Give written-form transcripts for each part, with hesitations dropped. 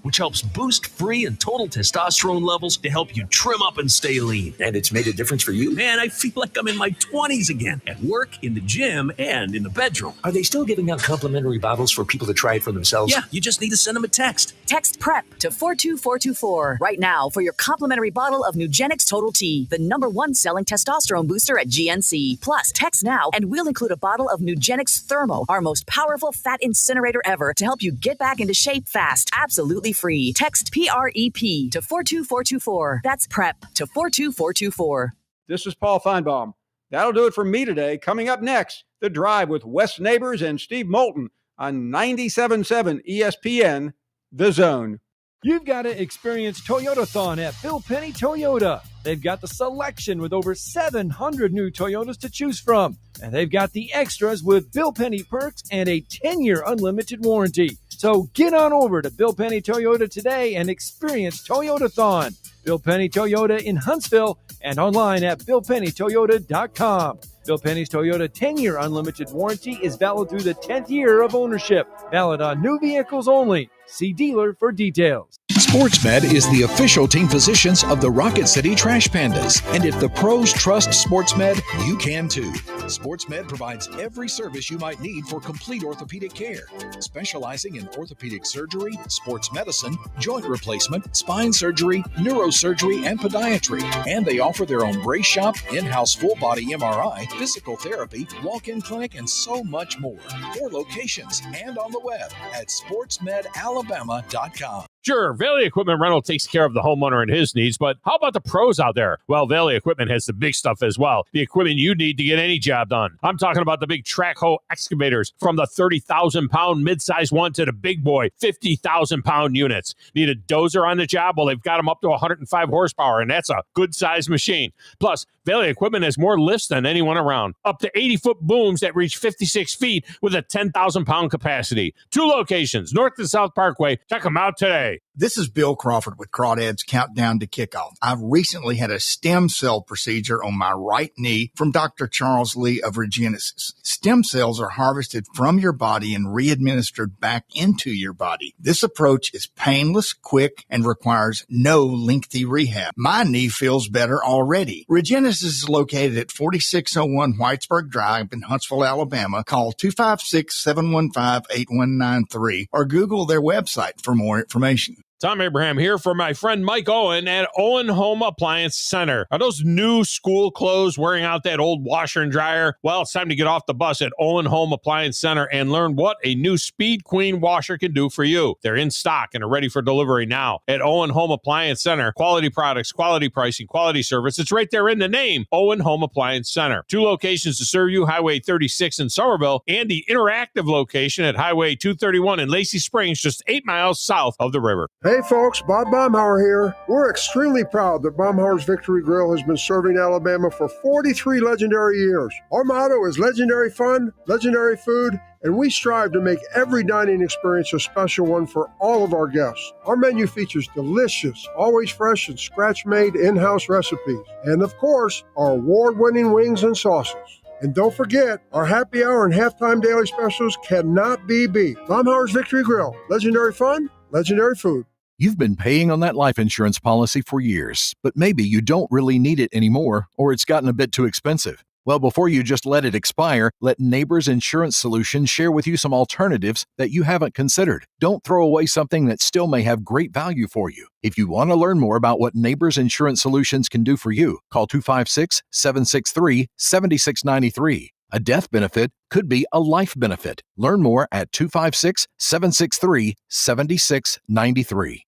which helps boost free and total testosterone levels to help you trim up and stay lean. And it's made a difference for you? Man, I feel like I'm in my 20s again, at work, in the gym, and in the bedroom. Are they still giving out complimentary bottles for people to try it for themselves? Yeah, you just need to send them a text. Text PREP to 42424 right now for your complimentary bottle of Nugenix Total T, the #1 selling testosterone booster at GNC. Plus, text now and we'll include a bottle of Nugenix Thermo, our most powerful fat incinerator ever, to help you get back into shape fast, absolutely free. Text PREP to 42424. That's PREP to 42424. This is Paul Feinbaum. That'll do it for me today. Coming up next, The Drive with Wes Neighbors and Steve Moulton on 97.7 ESPN, The Zone. You've got to experience Toyotathon at Bill Penny Toyota. They've got the selection with over 700 new Toyotas to choose from. And they've got the extras with Bill Penny perks and a 10-year unlimited warranty. So get on over to Bill Penny Toyota today and experience Toyotathon. Bill Penny Toyota in Huntsville and online at BillPennyToyota.com. Bill Penny's Toyota 10-year unlimited warranty is valid through the 10th year of ownership. Valid on new vehicles only. See dealer for details. SportsMed is the official team physicians of the Rocket City Trash Pandas. And if the pros trust SportsMed, you can too. SportsMed provides every service you might need for complete orthopedic care, specializing in orthopedic surgery, sports medicine, joint replacement, spine surgery, neurosurgery, and podiatry. And they offer their own brace shop, in-house full-body MRI, physical therapy, walk-in clinic, and so much more. 4 locations and on the web at sportsmedalabama.com. Sure, Valley Equipment Rental takes care of the homeowner and his needs, but how about the pros out there? Well, Valley Equipment has the big stuff as well. The equipment you need to get any job done. I'm talking about the big track hoe excavators, from the 30,000-pound mid-size one to the big boy 50,000-pound units. Need a dozer on the job? Well, they've got them up to 105 horsepower, and that's a good-sized machine. Plus, Valley Equipment has more lifts than anyone around. Up to 80-foot booms that reach 56 feet with a 10,000-pound capacity. 2 locations, North and South Parkway. Check them out today. This is Bill Crawford with Crawdad's Countdown to Kickoff. I've recently had a stem cell procedure on my right knee from Dr. Charles Lee of Regenesis. Stem cells are harvested from your body and re-administered back into your body. This approach is painless, quick, and requires no lengthy rehab. My knee feels better already. Regenesis is located at 4601 Whitesburg Drive in Huntsville, Alabama. Call 256-715-8193 or Google their website for more information. Tom Abraham here for my friend Mike Owen at Owen Home Appliance Center. Are those new school clothes wearing out that old washer and dryer? Well, it's time to get off the bus at Owen Home Appliance Center and learn what a new Speed Queen washer can do for you. They're in stock and are ready for delivery now. At Owen Home Appliance Center, quality products, quality pricing, quality service. It's right there in the name, Owen Home Appliance Center. 2 locations to serve you, Highway 36 in Somerville and the interactive location at Highway 231 in Lacey Springs, just 8 miles south of the river. Hey folks, Bob Baumhauer here. We're extremely proud that Baumhauer's Victory Grill has been serving Alabama for 43 legendary years. Our motto is legendary fun, legendary food, and we strive to make every dining experience a special one for all of our guests. Our menu features delicious, always fresh and scratch-made in-house recipes. And of course, our award-winning wings and sauces. And don't forget, our happy hour and halftime daily specials cannot be beat. Baumhauer's Victory Grill, legendary fun, legendary food. You've been paying on that life insurance policy for years, but maybe you don't really need it anymore, or it's gotten a bit too expensive. Well, before you just let it expire, let Neighbors Insurance Solutions share with you some alternatives that you haven't considered. Don't throw away something that still may have great value for you. If you want to learn more about what Neighbors Insurance Solutions can do for you, call 256-763-7693. A death benefit could be a life benefit. Learn more at 256-763-7693.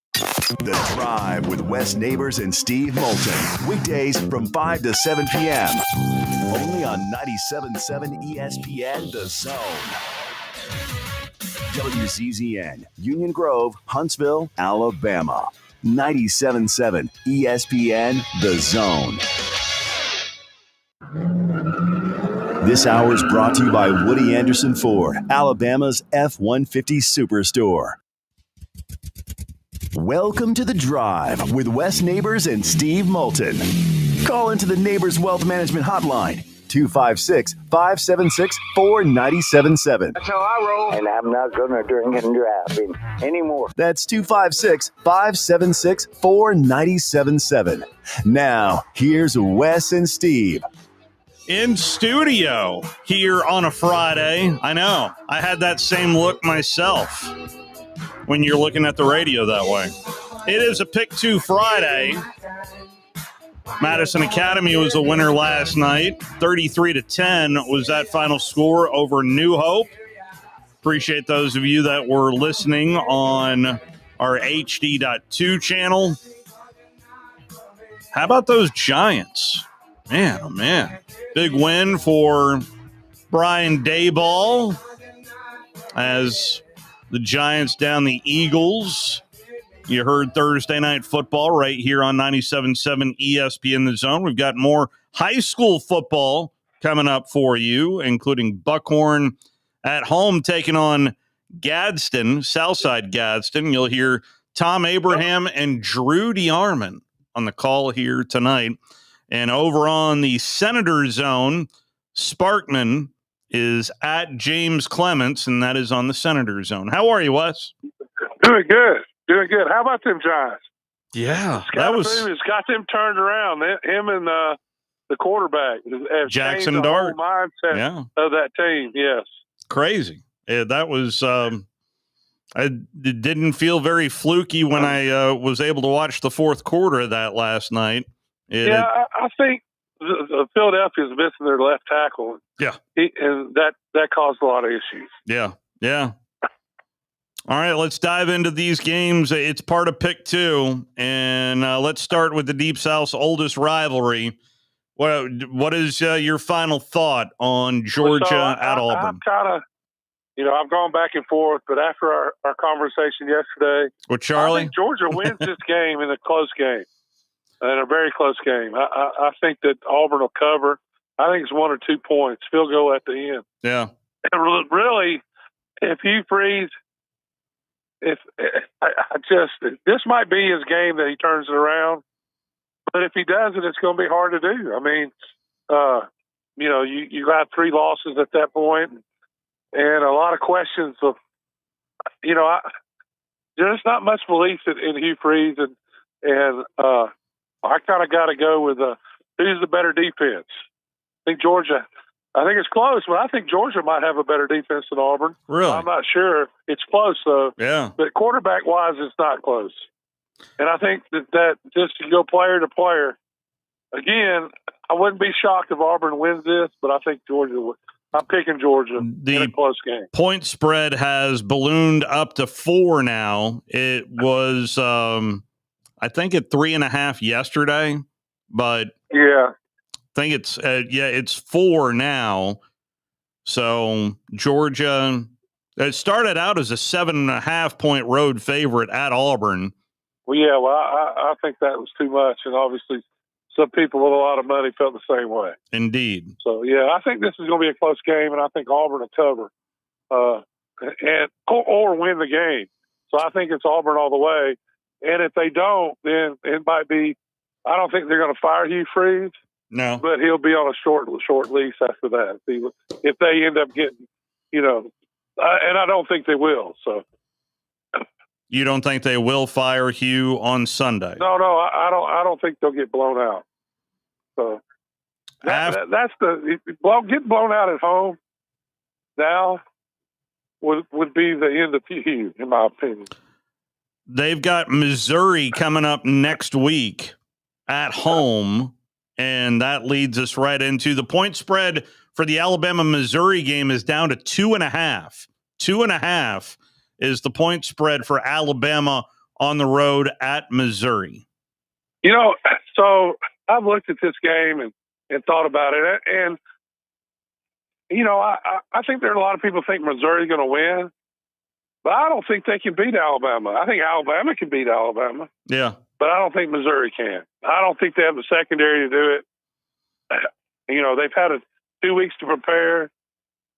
The Drive with Wes Neighbors and Steve Moulton. Weekdays from 5 to 7 p.m. Only on 97.7 ESPN, The Zone. WZZN, Union Grove, Huntsville, Alabama. 97.7 ESPN, The Zone. This hour is brought to you by Woody Anderson Ford, Alabama's F-150 Superstore. Welcome to The Drive with Wes Neighbors and Steve Moulton. Call into the Neighbors Wealth Management Hotline, 256-576-4977. That's how I roll. And I'm not going to drink and drive anymore. That's 256-576-4977. Now, here's Wes and Steve. In studio here on a Friday. I know. I had that same look myself when you're looking at the radio that way. It is a Pick 2 Friday. Madison Academy was a winner last night. 33-10 was that final score over New Hope. Appreciate those of you that were listening on our HD.2 channel. How about those Giants? Man, oh man. Big win for Brian Dayball as the Giants down the Eagles. You heard Thursday Night Football right here on 97.7 ESPN The Zone. We've got more high school football coming up for you, including Buckhorn at home taking on Gadsden, Southside Gadsden. You'll hear Tom Abraham and Drew DeArmond on the call here tonight. And over on the Senator Zone, Sparkman is at James Clements, and that is on the Senator Zone. How are you, Wes? Doing good. Doing good. How about them Giants? Yeah. That has got them turned around. Him and the quarterback have Jackson changed the Dart. whole mindset of that team, yes. Crazy. Yeah, that was it didn't feel very fluky when I was able to watch the fourth quarter of that last night. I think Philadelphia's missing their left tackle. Yeah. And that caused a lot of issues. Yeah. All right, let's dive into these games. It's part of Pick 2, and let's start with the Deep South's oldest rivalry. What is your final thought on Georgia at Auburn? I'm kind of, I've gone back and forth, but after our conversation yesterday, with Charlie, I think Georgia wins this game in a close game, in a very close game. I think that Auburn will cover. I think it's 1 or 2 points. Field goal at the end. Yeah. And really, if Hugh Freeze, this might be his game that he turns it around. But if he doesn't, it's going to be hard to do. I mean, you got 3 losses at that point, and a lot of questions of, there's not much belief in Hugh Freeze, and I kind of got to go with who's the better defense. I think it's close, but I think Georgia might have a better defense than Auburn. Really? I'm not sure. It's close, though. Yeah. But quarterback-wise, it's not close. And I think that just to go player to player, again, I wouldn't be shocked if Auburn wins this, but I think Georgia would. I'm picking Georgia in a close game. Point spread has ballooned up to 4 now. It was, I think, at 3.5 yesterday, but yeah, I think it's 4 now. So Georgia, it started out as a 7.5 point road favorite at Auburn. Well, yeah, I think that was too much, and obviously some people with a lot of money felt the same way. Indeed. So, yeah, I think this is going to be a close game, and I think Auburn will cover or win the game. So I think it's Auburn all the way. And if they don't, then it might be – I don't think they're going to fire Hugh Freeze. No. But he'll be on a short lease after that. If they end up getting, and I don't think they will. So. You don't think they will fire Hugh on Sunday? No, I don't think they'll get blown out. So that's getting blown out at home now would be the end of Hugh, in my opinion. They've got Missouri coming up next week at home, and that leads us right into the point spread for the Alabama-Missouri game is down to 2.5. 2.5 is the point spread for Alabama on the road at Missouri. So I've looked at this game and thought about it, and I think there are a lot of people think Missouri's going to win, but I don't think they can beat Alabama. I think Alabama can beat Alabama. Yeah. But I don't think Missouri can. I don't think they have the secondary to do it. They've had 2 weeks to prepare.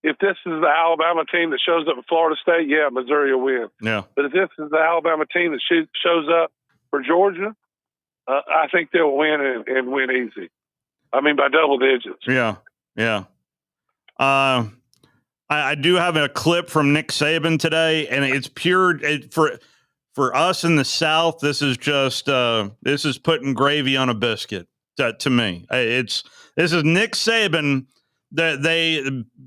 If this is the Alabama team that shows up at Florida State, yeah, Missouri will win. Yeah. But if this is the Alabama team that shows up for Georgia, I think they'll win and win easy. I mean, by double digits. Yeah. Yeah. I do have a clip from Nick Saban today, and it's pure for us in the South. This is just this is putting gravy on a biscuit to me. This is Nick Saban.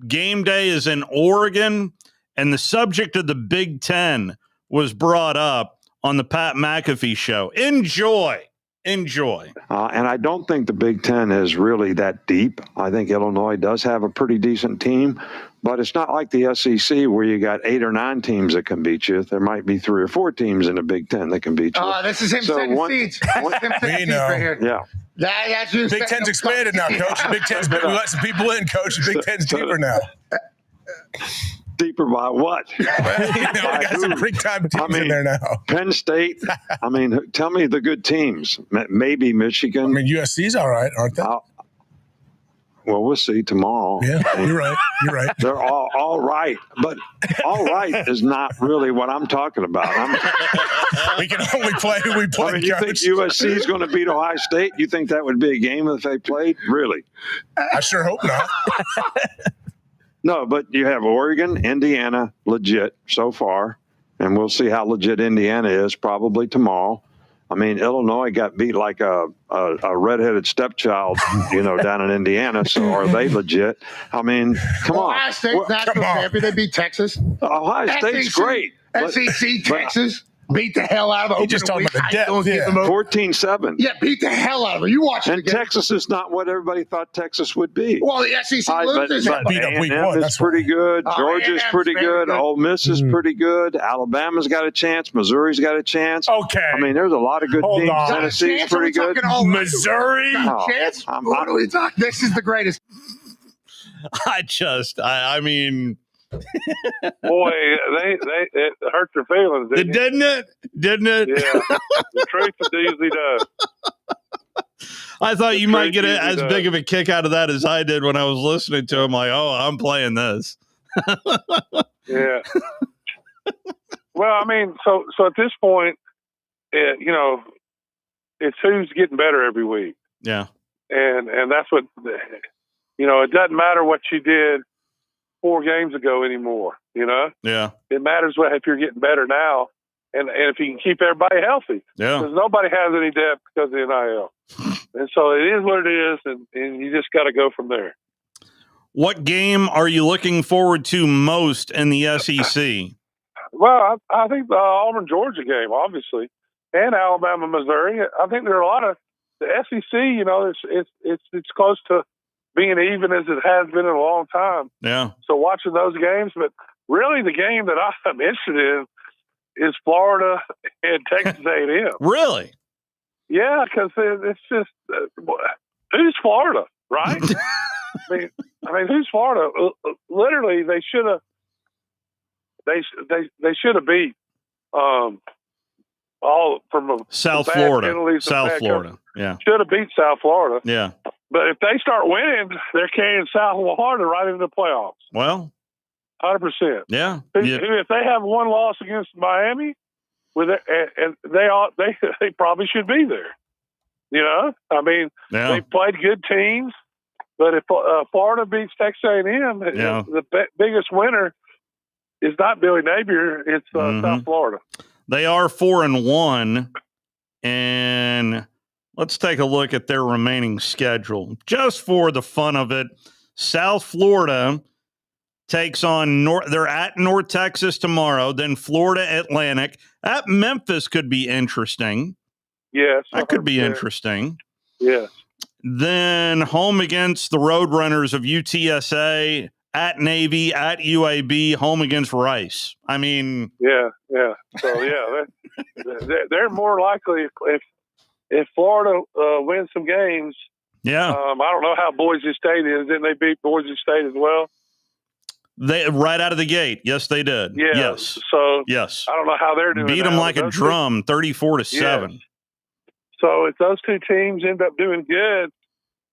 Game day is in Oregon, and the subject of the Big Ten was brought up on the Pat McAfee show. Enjoy. And I don't think the Big Ten is really that deep. I think Illinois does have a pretty decent team, but it's not like the SEC where you got 8 or 9 teams that can beat you. There might be 3 or 4 teams in the Big Ten that can beat you. This is him setting seeds. Right here. Yeah. That's Big Ten's expanded now, Coach. The Big Ten's we let some people in, Coach. The Big Ten's deeper now. Deeper by what? We got some big-time teams in there now. Penn State. Tell me the good teams. Maybe Michigan. USC's all right, aren't they? Well, we'll see tomorrow. Yeah, you're right. They're all right, but all right is not really what I'm talking about. We can only play who we play. You think USC is going to beat Ohio State? You think that would be a game if they played? Really? I sure hope not. No, but you have Oregon, Indiana, legit so far, and we'll see how legit Indiana is probably tomorrow. Illinois got beat like a redheaded stepchild, down in Indiana. So are they legit? Come on. Ohio State's national champion. They beat Texas. Ohio State's great. SEC, Texas. Beat the hell out of them. You just talking about the depth. 14-7. Yeah, beat the hell out of them. You watch it again. Texas is not what everybody thought Texas would be. Well, the SEC loses. But beat up week 1. That's pretty good. Georgia's pretty good. Ole Miss is pretty good. Alabama's got a chance. Missouri's got a chance. Okay. There's a lot of good teams. Tennessee's pretty good. Missouri? Chance? What are we talking? This is the greatest. I mean... Boy, it hurt their feelings. Didn't it? Yeah, the truth is easy does. I thought you might get as big of a kick out of that as I did when I was listening to him. Like, I'm playing this. Yeah. Well, so at this point, it's who's getting better every week. Yeah. And that's what it doesn't matter what you did 4 games ago anymore, Yeah. It matters if you're getting better now and if you can keep everybody healthy. Yeah. Because nobody has any depth because of the NIL. And so it is what it is, and you just got to go from there. What game are you looking forward to most in the SEC? Well, I think the Auburn-Georgia game, obviously, and Alabama-Missouri. I think there are a lot of the SEC, it's close to being even as it has been in a long time. Yeah. So watching those games, but really the game that I'm interested in is Florida and Texas A&M. Really? Yeah, because it's just who's Florida, right? I mean, who's Florida? Literally, they should have. They should have beat all from South Florida. South Florida. Yeah. Should have beat South Florida. Yeah. But if they start winning, they're carrying South Florida right into the playoffs. Well, 100%. Yeah. If they have one loss against Miami, and they probably should be there. They played good teams, but if Florida beats Texas A&M, the biggest winner is not Billy Napier; it's South Florida. They are 4-1, and let's take a look at their remaining schedule. Just for the fun of it, South Florida takes on they're at North Texas tomorrow, then Florida Atlantic. At Memphis could be interesting. Yes. That could be interesting. Yes. Then home against the Roadrunners of UTSA, at Navy, at UAB, home against Rice. Yeah. So, they're more likely if Florida wins some games. Yeah. I don't know how Boise State is. Didn't they beat Boise State as well? They right out of the gate. Yes, they did. Yeah. Yes. So yes, I don't know how they're doing. Beat them like a drum, 34-7. Yes. So if those two teams end up doing good,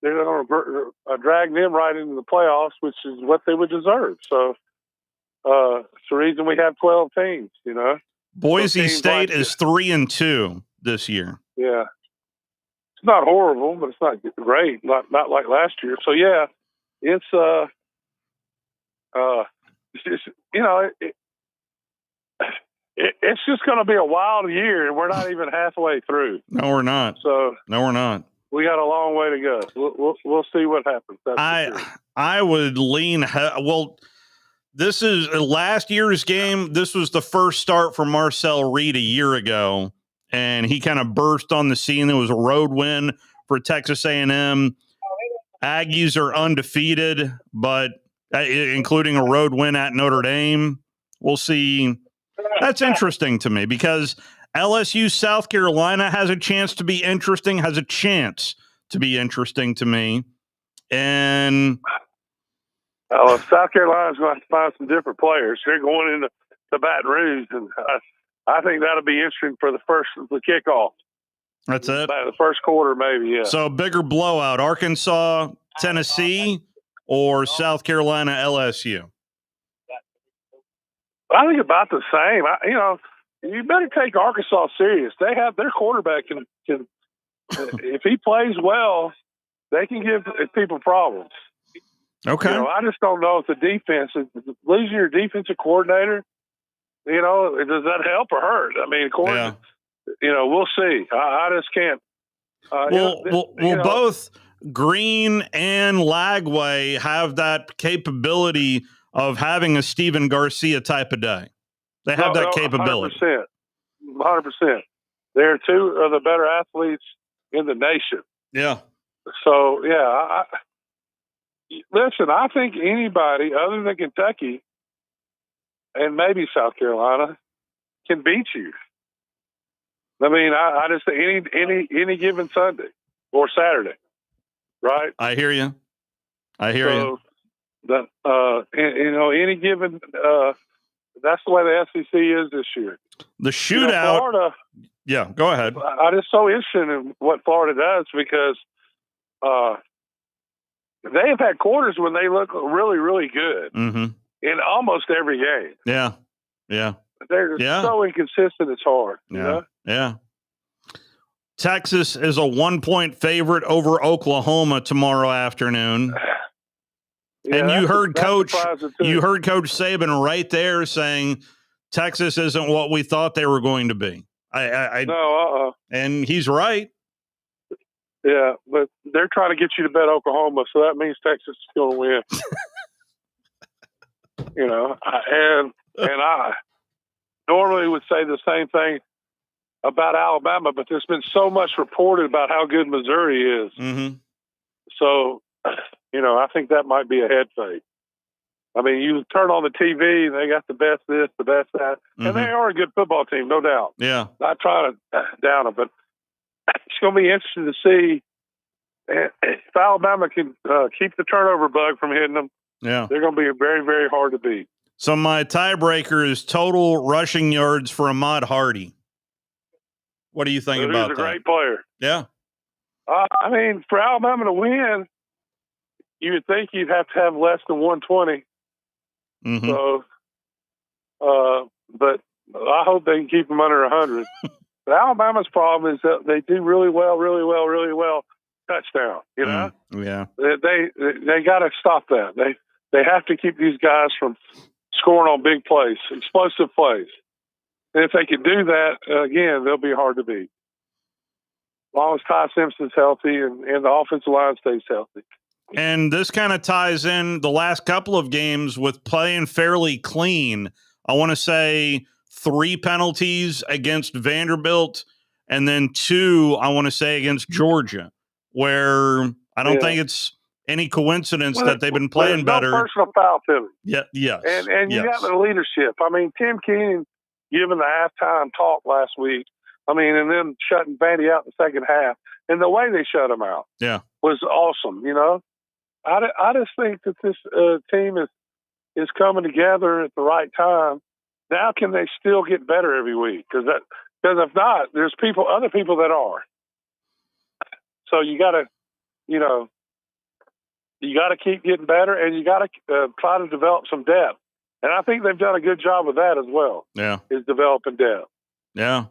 they're going to drag them right into the playoffs, which is what they would deserve. So it's the reason we have 12 teams. Boise State is 3-2 this year. Yeah, it's not horrible, but it's not great. Not like last year. So yeah. it's just, it's just going to be a wild year, and we're not even halfway through. No, we're not. So no, we're not. We got a long way to go. We'll see what happens. I would lean. Well, this is last year's game. This was the first start for Marcel Reed a year ago, and he kind of burst on the scene. There was a road win for Texas A&M. Aggies are undefeated, but including a road win at Notre Dame. We'll see. That's interesting to me because LSU South Carolina has a chance to be interesting to me. And South Carolina's going to have to find some different players. They're going into the Baton Rouge, and I think that'll be interesting for the kickoff. That's it? The first quarter, maybe, yeah. So bigger blowout, Arkansas, Tennessee, or South Carolina, LSU? I think about the same. You better take Arkansas serious. They have their quarterback can if he plays well, they can give people problems. Okay. I just don't know if the defense, losing your defensive coordinator, does that help or hurt? I mean, we'll see. I just can't. Will both Green and Lagway have that capability of having a Steven Garcia type of day? They have that capability. 100%. They're two of the better athletes in the nation. Yeah. So, yeah. Listen, I think anybody other than Kentucky and maybe South Carolina can beat you. I mean, I just think any given Sunday or Saturday, right? I hear you. Any given that's the way the SEC is this year. The shootout. Florida. Yeah, go ahead. I'm just so interested in what Florida does because they have had quarters when they look really, really good in almost every game. Yeah, yeah. They're so inconsistent. It's hard. Yeah. Texas is a 1-point favorite over Oklahoma tomorrow afternoon. And you heard Coach Saban right there saying Texas isn't what we thought they were going to be. And he's right. Yeah, but they're trying to get you to bet Oklahoma, so that means Texas is going to win. I normally would say the same thing about Alabama, but there's been so much reported about how good Missouri is. Mm-hmm. So, I think that might be a head fake. I mean, you turn on the TV, and they got the best this, the best that, and they are a good football team, no doubt. Yeah. Not trying to down them, but it's going to be interesting to see if Alabama can keep the turnover bug from hitting them. Yeah. They're going to be very, very hard to beat. So my tiebreaker is total rushing yards for Ahmad Hardy. What do you think about that? He's a great player. Yeah. I mean, for Alabama to win, you would think you'd have to have less than 120. Mm-hmm. So, but I hope they can keep them under 100. But Alabama's problem is that they do really well touchdown. Yeah. They got to stop that. They have to keep these guys from scoring on big plays, explosive plays. And if they can do that, again, they'll be hard to beat. As long as Ty Simpson's healthy and the offensive line stays healthy. And this kind of ties in the last couple of games with playing fairly clean. I want to say 3 penalties against Vanderbilt and then 2, I want to say, against Georgia, where I don't think it's any coincidence that they've been playing better. No personal foul penalty. Yeah, yes. And you got the leadership. I mean, Tim Keenan giving the halftime talk last week, and then shutting Vandy out in the second half. And the way they shut him out was awesome, I just think that this team is coming together at the right time. Now, can they still get better every week? Because if not, there's other people that are. So you got to keep getting better, and you got to try to develop some depth. And I think they've done a good job with that as well. Yeah, is developing depth. Yeah,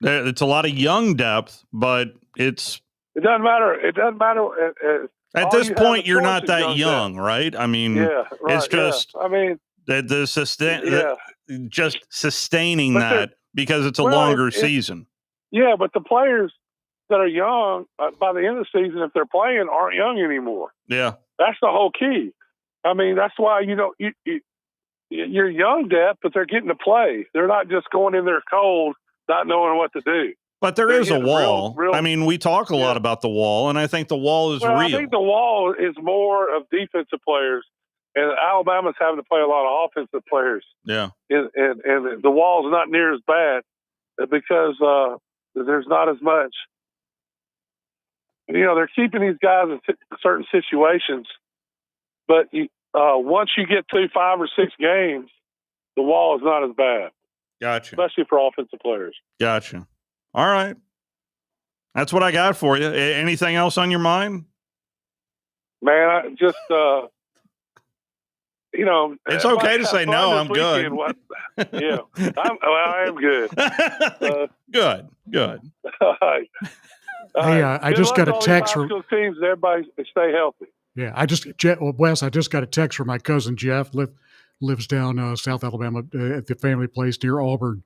it's a lot of young depth, but it doesn't matter. It doesn't matter At this point, you're not that young, right? I mean, it's just I mean, just sustaining that because it's a longer season. Yeah, but the players that are young by the end of the season, if they're playing, aren't young anymore. Yeah, that's the whole key. I mean, that's why you're young depth, but they're getting to play. They're not just going in there cold, not knowing what to do. But there is a wall. I mean, we talk a lot about the wall, and I think the wall is real. I think the wall is more of defensive players, and Alabama's having to play a lot of offensive players. Yeah. And the wall's not near as bad because there's not as much. They're keeping these guys in certain situations, but once you get to 5 or 6 games, the wall is not as bad. Gotcha. Especially for offensive players. Gotcha. All right. That's what I got for you. Anything else on your mind? Man, I just, it's okay to say no. I'm good. I am good. Good. Hey, I just got a text from teams. Everybody stay healthy. Yeah, Wes, I just got a text from my cousin Jeff. Lives down South Alabama at the family place near Auburn.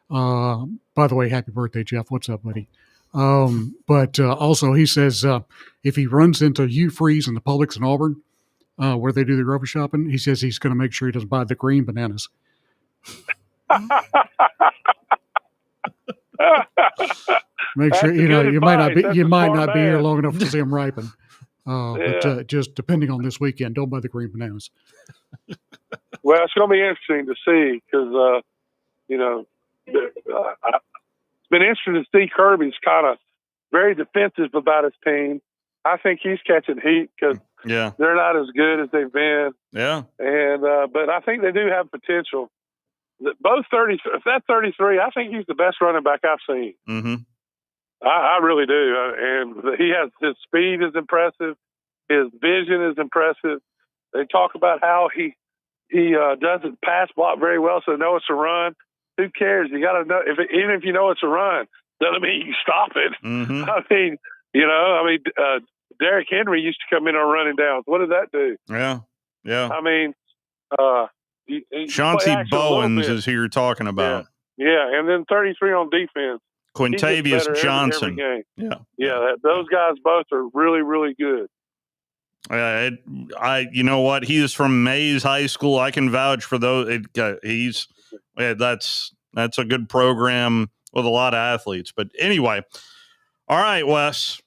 By the way, happy birthday, Jeff. What's up, buddy? But also he says if he runs into Hugh Freeze and the Publix in Auburn, where they do the grocery shopping, he says he's going to make sure he doesn't buy the green bananas. Make sure you might not be here long enough to see them ripen. But just depending on this weekend, don't buy the green bananas. Well, it's going to be interesting to see because it's been interesting to see Kirby's kind of very defensive about his team. I think he's catching heat because they're not as good as they've been. Yeah. And but I think they do have potential. Both 30, if that's 33, I think he's the best running back I've seen. Mm-hmm. I really do. And he has his speed is impressive. His vision is impressive. They talk about how he doesn't pass block very well, so know it's a run. Who cares? You got to know even if you know it's a run, doesn't mean you can stop it. Mm-hmm. I mean, Derrick Henry used to come in on running downs. What did that do? Yeah. I mean, Chauncey Bowens is who you're talking about. Yeah, and then 33 on defense. Quintavious Johnson. Every those guys both are really, really good. You know what? He is from Mays High School. I can vouch for those. That's a good program with a lot of athletes. But anyway, all right, Wes.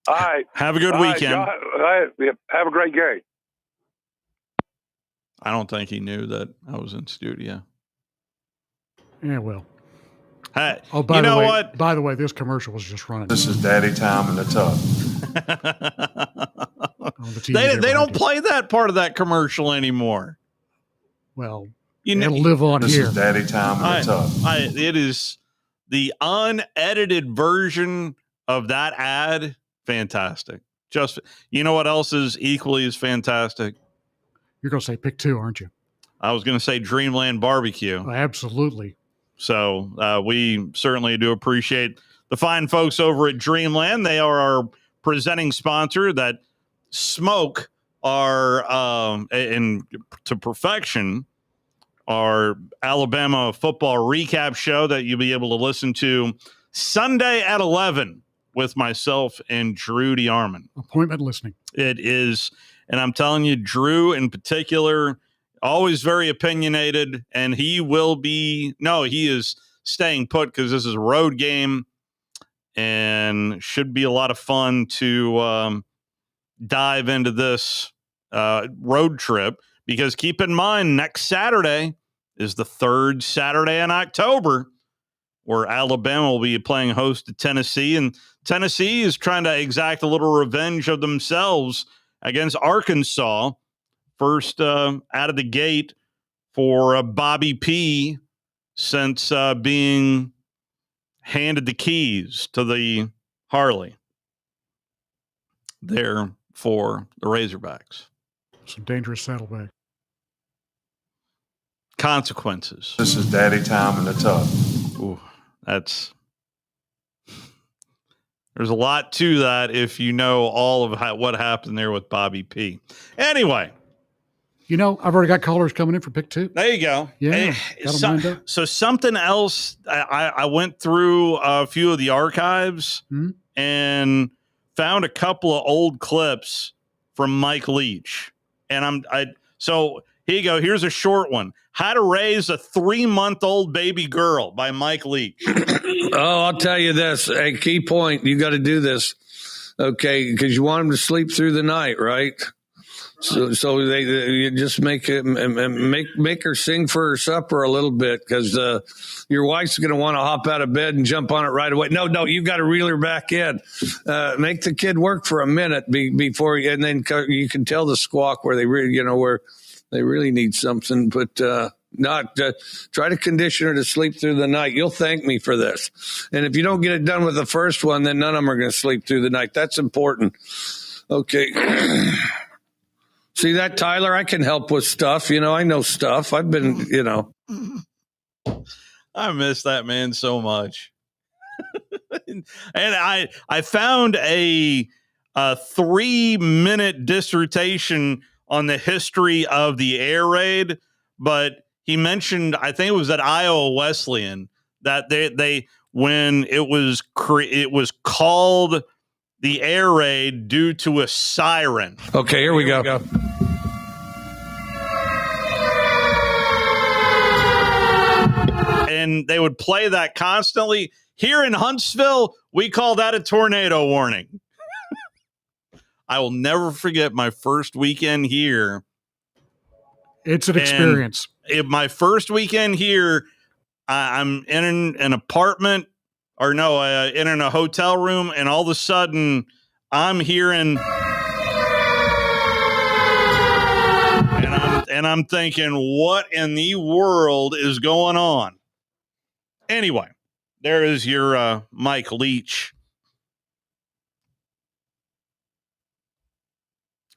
All right. Have a good weekend. Have a great game. I don't think he knew that I was in studio. Yeah, well. Hey, by the way, this commercial was just running. This is Daddy Time in the Tub. They don't play that part of that commercial anymore. Well, it'll live on this here. This is Daddy Time in the Tub. It is the unedited version of that ad. Fantastic. Just, you know what else is equally as fantastic? You're going to say pick 2, aren't you? I was going to say Dreamland Barbecue. Oh, absolutely. So we certainly do appreciate the fine folks over at Dreamland. They are our presenting sponsor that smoke our and to perfection our Alabama football recap show that you'll be able to listen to Sunday at 11 with myself and Drew DeArmond. Appointment listening. It is, and I'm telling you, Drew in particular, always very opinionated, and he is staying put because this is a road game and should be a lot of fun to dive into this road trip, because keep in mind, next Saturday is the 3rd Saturday in October where Alabama will be playing host to Tennessee, and Tennessee is trying to exact a little revenge of themselves against Arkansas. First out of the gate for Bobby P since being handed the keys to the Harley there for the Razorbacks. Some dangerous saddlebag. Consequences. This is Daddy Time in the Tub. Ooh, There's a lot to that if you know all of what happened there with Bobby P. Anyway. I've already got callers coming in for pick 2. There you go. Yeah. So something else, I went through a few of the archives and found a couple of old clips from Mike Leach. And so here you go. Here's a short one. How to Raise a 3-month-old Baby Girl by Mike Leach. Oh, I'll tell you this. A key point. You got to do this. Okay. Because you want them to sleep through the night, right? So they you just make her sing for her supper a little bit, because your wife's going to want to hop out of bed and jump on it right away. No, you've got to reel her back in. Make the kid work for a minute before, and then you can tell the squawk where they really, where they really need something, but not try to condition her to sleep through the night. You'll thank me for this. And if you don't get it done with the first one, then none of them are going to sleep through the night. That's important. Okay. See that, Tyler? I can help with stuff. I know stuff. I've been, I miss that man so much. And I found a 3-minute dissertation on the history of the air raid, but he mentioned, I think it was at Iowa Wesleyan, that they when it was called the air raid due to a siren. Okay, here we go. And they would play that constantly. Here in Huntsville, we call that a tornado warning. I will never forget my first weekend here. It's an experience. My first weekend here, I'm in an apartment, in a hotel room, and all of a sudden I'm hearing, and I'm thinking, what in the world is going on? Anyway, there is your Mike Leach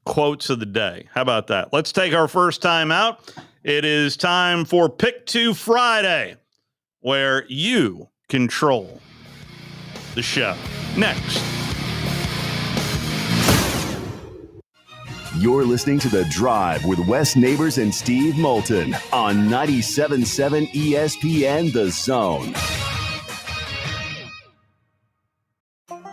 quotes of the day. How about that? Let's take our first time out. It is time for Pick 2 Friday, where you control the show. Next. You're listening to The Drive with Wes Neighbors and Steve Moulton on 97.7 ESPN The Zone.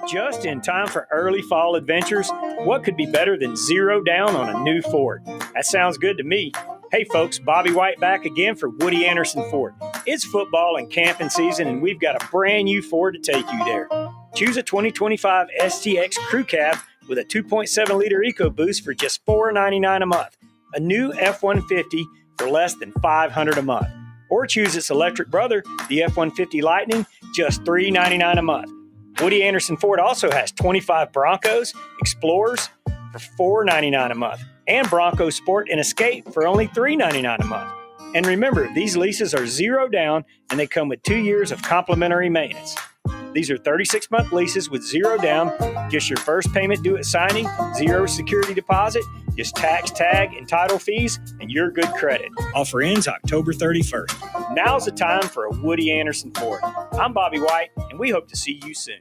Just in time for early fall adventures, what could be better than 0 down on a new Ford? That sounds good to me. Hey folks, Bobby White back again for Woody Anderson Ford. It's football and camping season, and we've got a brand new Ford to take you there. Choose a 2025 STX Crew Cab with a 2.7-liter EcoBoost for just $499 a month. A new F-150 for less than $500 a month. Or choose its electric brother, the F-150 Lightning, just $399 a month. Woody Anderson Ford also has 25 Broncos, Explorers for $499 a month, and Bronco Sport and Escape for only $399 a month. And remember, these leases are 0 down, and they come with 2 years of complimentary maintenance. These are 36-month leases with 0 down, just your first payment due at signing, 0 security deposit, just tax, tag, and title fees, and your good credit. Offer ends October 31st. Now's the time for a Woody Anderson Ford. I'm Bobby White, and we hope to see you soon.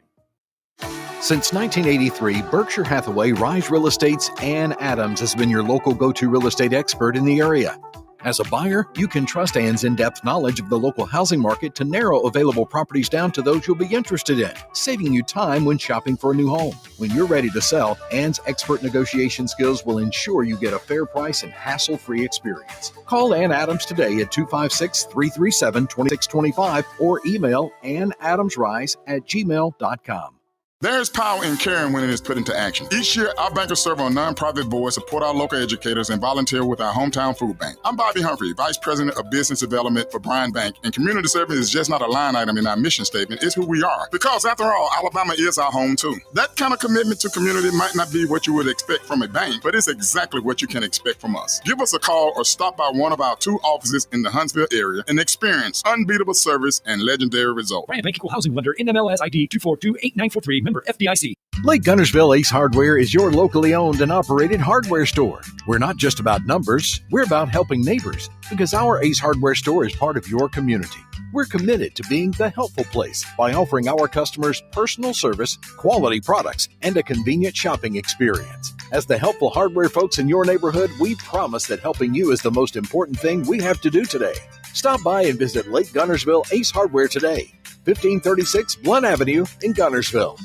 Since 1983, Berkshire Hathaway Rise Real Estate's Ann Adams has been your local go-to real estate expert in the area. As a buyer, you can trust Ann's in-depth knowledge of the local housing market to narrow available properties down to those you'll be interested in, saving you time when shopping for a new home. When you're ready to sell, Ann's expert negotiation skills will ensure you get a fair price and hassle-free experience. Call Ann Adams today at 256-337-2625 or email annadamsrise@gmail.com. There's power in caring when it is put into action. Each year, our bankers serve on nonprofit boards, support our local educators, and volunteer with our hometown food bank. I'm Bobby Humphrey, Vice President of Business Development for Bryan Bank, and community service is just not a line item in our mission statement. It's who we are. Because after all, Alabama is our home too. That kind of commitment to community might not be what you would expect from a bank, but it's exactly what you can expect from us. Give us a call or stop by one of our 2 offices in the Huntsville area and experience unbeatable service and legendary results. Bryan Bank Equal Housing Lender, NMLS ID 2428943, member FDIC. Lake Gunnersville Ace Hardware is your locally owned and operated hardware store. We're not just about numbers, we're about helping neighbors, because our Ace Hardware store is part of your community. We're committed to being the helpful place by offering our customers personal service, quality products, and a convenient shopping experience. As the helpful hardware folks in your neighborhood, we promise that helping you is the most important thing we have to do today. Stop by and visit Lake Gunnersville Ace Hardware today, 1536 Blunt Avenue in Gunnersville.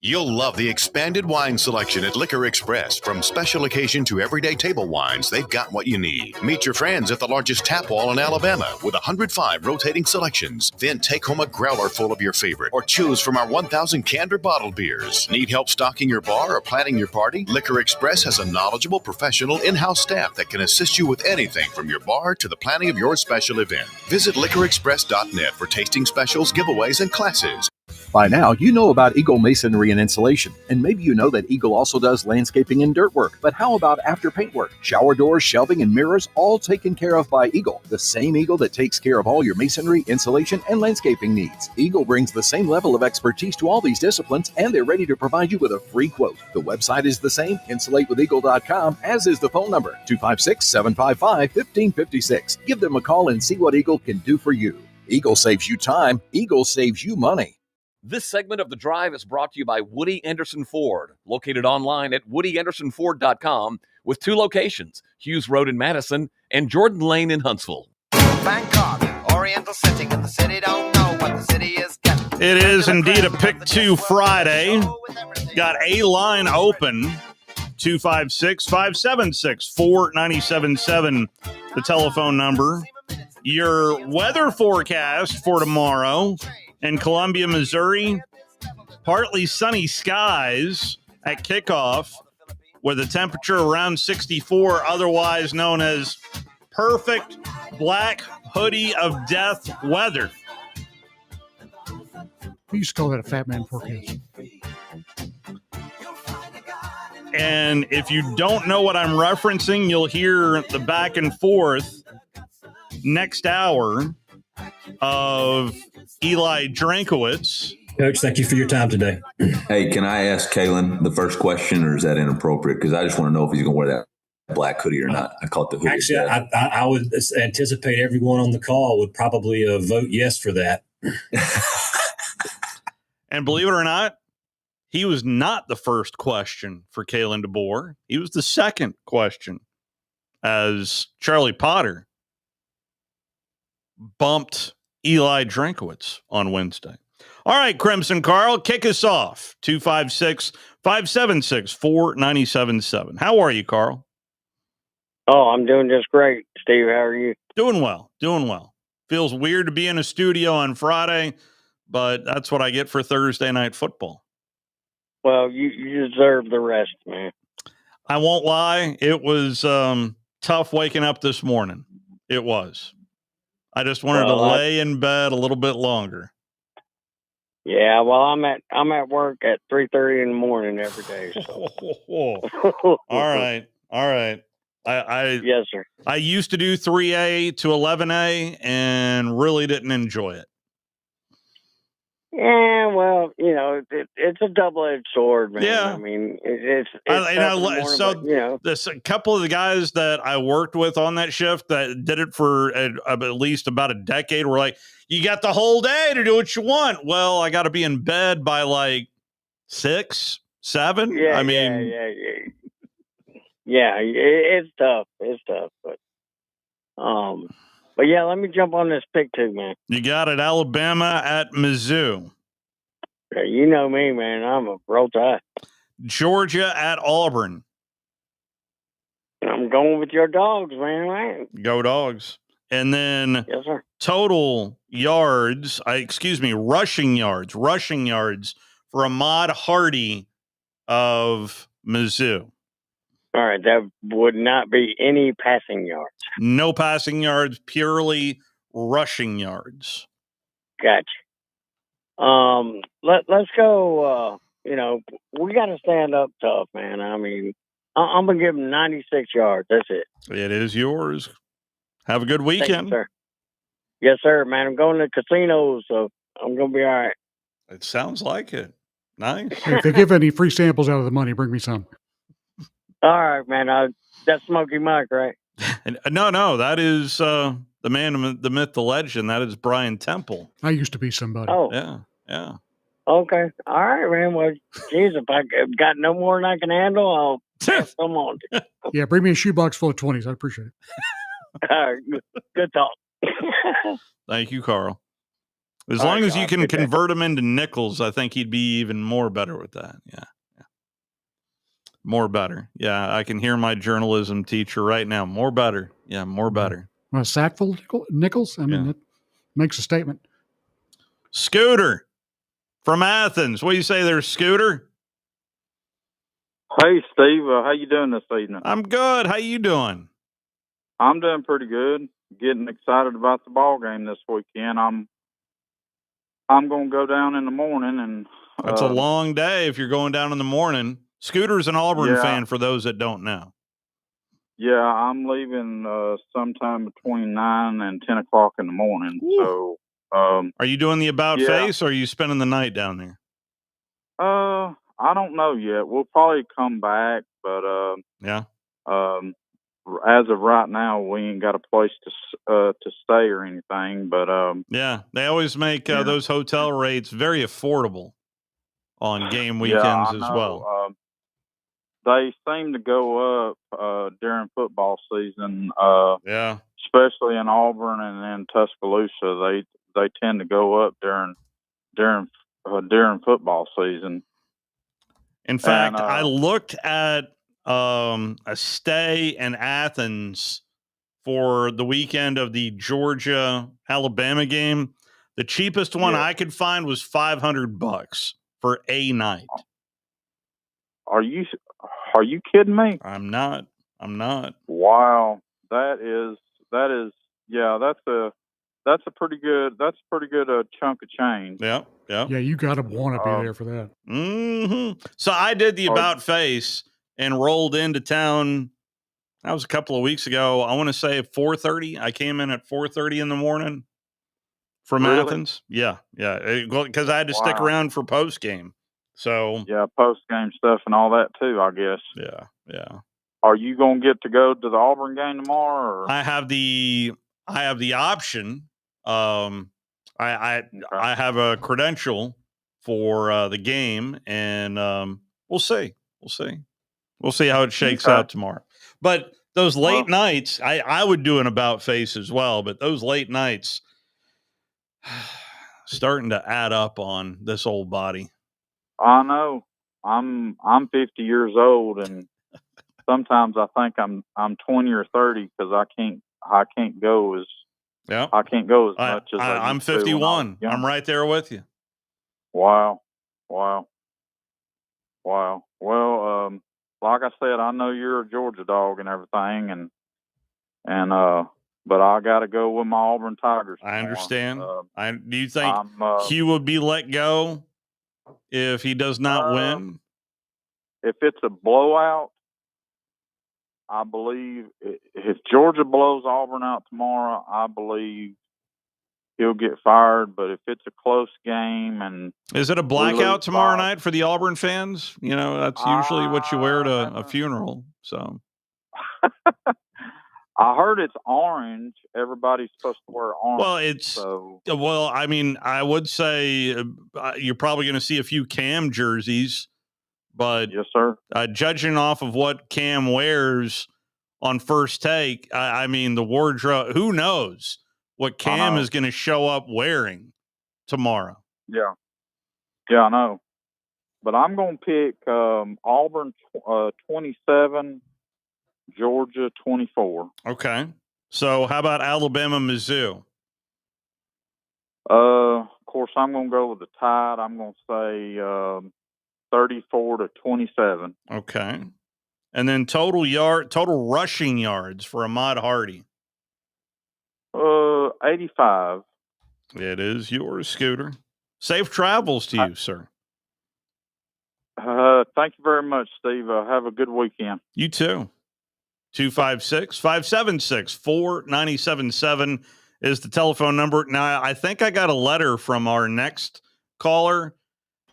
You'll love the expanded wine selection at Liquor Express. From special occasion to everyday table wines, they've got what you need. Meet your friends at the largest tap wall in Alabama with 105 rotating selections. Then take home a growler full of your favorite or choose from our 1,000 canned or bottled beers. Need help stocking your bar or planning your party? Liquor Express has a knowledgeable, professional in-house staff that can assist you with anything from your bar to the planning of your special event. Visit liquorexpress.net for tasting specials, giveaways, and classes. By now, you know about Eagle Masonry and Insulation, and maybe you know that Eagle also does landscaping and dirt work. But how about after paint work? Shower doors, shelving, and mirrors, all taken care of by Eagle, the same Eagle that takes care of all your masonry, insulation, and landscaping needs. Eagle brings the same level of expertise to all these disciplines, and they're ready to provide you with a free quote. The website is the same, insulatewitheagle.com, as is the phone number, 256-755-1556. Give them a call and see what Eagle can do for you. Eagle saves you time. Eagle saves you money. This segment of The Drive is brought to you by Woody Anderson Ford, located online at woodyandersonford.com with 2 locations, Hughes Road in Madison and Jordan Lane in Huntsville. Bangkok, Oriental setting, and the city don't know what the city is getting. It is indeed a Pick 2 Friday. Got a line open, 256-576-4977, the telephone number. Your weather forecast for tomorrow in Columbia, Missouri, partly sunny skies at kickoff with a temperature around 64, otherwise known as perfect black hoodie of death weather. We used to call that a fat man forecast. And if you don't know what I'm referencing, you'll hear the back and forth next hour of Eli Drankowitz. Coach, thank you for your time today. Hey, can I ask Kalen the first question, or is that inappropriate? Because I just want to know if he's going to wear that black hoodie or not. I call it the hoodie. Actually, I would anticipate everyone on the call would probably vote yes for that. And believe it or not, he was not the first question for Kalen DeBoer. He was the second question, as Charlie Potter bumped Eli Drankowitz on Wednesday. All right, Crimson Carl, kick us off. 256-576-4977. How are you, Carl? Oh, I'm doing just great. Steve, how are you? Doing well. Feels weird to be in a studio on Friday, but that's what I get for Thursday night football. Well, you deserve the rest, man. I won't lie. It was tough waking up this morning. It was. I just wanted to lay in bed a little bit longer. Yeah, well, I'm at work at 3:30 in the morning every day. So. All right. Yes, sir. I used to do 3A to 11A and really didn't enjoy it. Yeah, well, it's a double-edged sword, man. Yeah. I mean, it's morning, there's a couple of the guys that I worked with on that shift that did it for at least about a decade were like, you got the whole day to do what you want. Well, I got to be in bed by like 6, 7. Yeah, it's tough. But yeah, let me jump on this pick too, man. You got it. Alabama at Mizzou. You know me, man. I'm a Roll Tide. Georgia at Auburn. I'm going with your dogs, man. Right? Go Dogs. And then yes, sir. Total yards, rushing yards for Ahmad Hardy of Mizzou. All right, that would not be any passing yards. No passing yards, purely rushing yards. Gotcha. Let's go. We got to stand up tough, man. I mean, I'm gonna give him 96 yards. That's it. It is yours. Have a good weekend. Thank you, sir. Yes, sir, man. I'm going to the casino, so I'm gonna be all right. It sounds like it. Nice. If they give any free samples out of the money, bring me some. All right, man. That's Smokey Mike, right? No, that is the man, the myth, the legend. That is Brian Temple. I used to be somebody. Oh. Yeah. Okay. All right, man. Well, geez, if I got no more than I can handle, I'll pass them on. Yeah, bring me a shoebox full of 20s. I appreciate it. All right, good talk. Thank you, Carl. As All long right, as you God, can good day. convert them into nickels, I think he'd be even more better with that. Yeah. More better. Yeah, I can hear my journalism teacher right now. More better. Yeah, more better. A sack full of nickels? I mean, that makes a statement. Scooter from Athens. What do you say there, Scooter? Hey, Steve. How you doing this evening? I'm good. How you doing? I'm doing pretty good. Getting excited about the ball game this weekend. I'm going to go down in the morning, and That's a long day if you're going down in the morning. Scooter's an Auburn Yeah. fan for those that don't know. yeah, I'm leaving sometime between 9 and 10 o'clock in the morning. So, Are you doing the about yeah. face, or are you spending the night down there? I don't know yet. We'll probably come back, but Yeah. as of right now, we ain't got a place to stay or anything. But Yeah, they always make those hotel rates very affordable on game weekends yeah, I as know. well. They seem to go up during football season. Yeah. Especially in Auburn and in Tuscaloosa, they tend to go up during football season. In fact, I looked at a stay in Athens for the weekend of the Georgia-Alabama game. The cheapest one I could find was $500 for a night. Are you kidding me? I'm not. Wow, that's a pretty good chunk of change. Yeah. Yeah, you got to want to be there for that. Mm-hmm. So I did the about face and rolled into town. That was a couple of weeks ago. I want to say 4:30. I came in at 4:30 in the morning from Really? Athens. Yeah. Because I had to stick Wow. around for post game. So Yeah, post game stuff and all that too, I guess. Yeah. Are you gonna get to go to the Auburn game tomorrow? Or? I have the option. I have a credential for the game, and we'll see how it shakes out tomorrow. But those late nights, I would do an about face as well. But those late nights starting to add up on this old body. I know. I'm 50 years old, and sometimes I think I'm 20 or 30 because I can't go as much as I I'm used to when I was 51. young. I'm right there with you. Wow. Well, like I said, I know you're a Georgia dog and everything, but I got to go with my Auburn Tigers. I understand. Do you think Hugh would be let go if he does not win? If it's a blowout, I believe if Georgia blows Auburn out tomorrow, I believe he'll get fired. But if it's a close game and is it a blackout tomorrow night for the Auburn fans? You know, that's usually what you wear to a funeral. So I heard it's orange. Everybody's supposed to wear orange. Well, I mean, I would say you're probably going to see a few Cam jerseys, but yes, sir. Judging off of what Cam wears on First Take, I mean, the wardrobe. Who knows what Cam is going to show up wearing tomorrow? Yeah, I know. But I'm going to pick Auburn 27, Georgia 24. Okay. So how about Alabama, Mizzou? Of course, I'm going to go with the Tide. I'm going to say 34-27. Okay. And then total rushing yards for Ahmad Hardy. 85. It is yours, Scooter. Safe travels to you, sir. Thank you very much, Steve. Have a good weekend. You too. 256-576-4977 is the telephone number. Now, I think I got a letter from our next caller.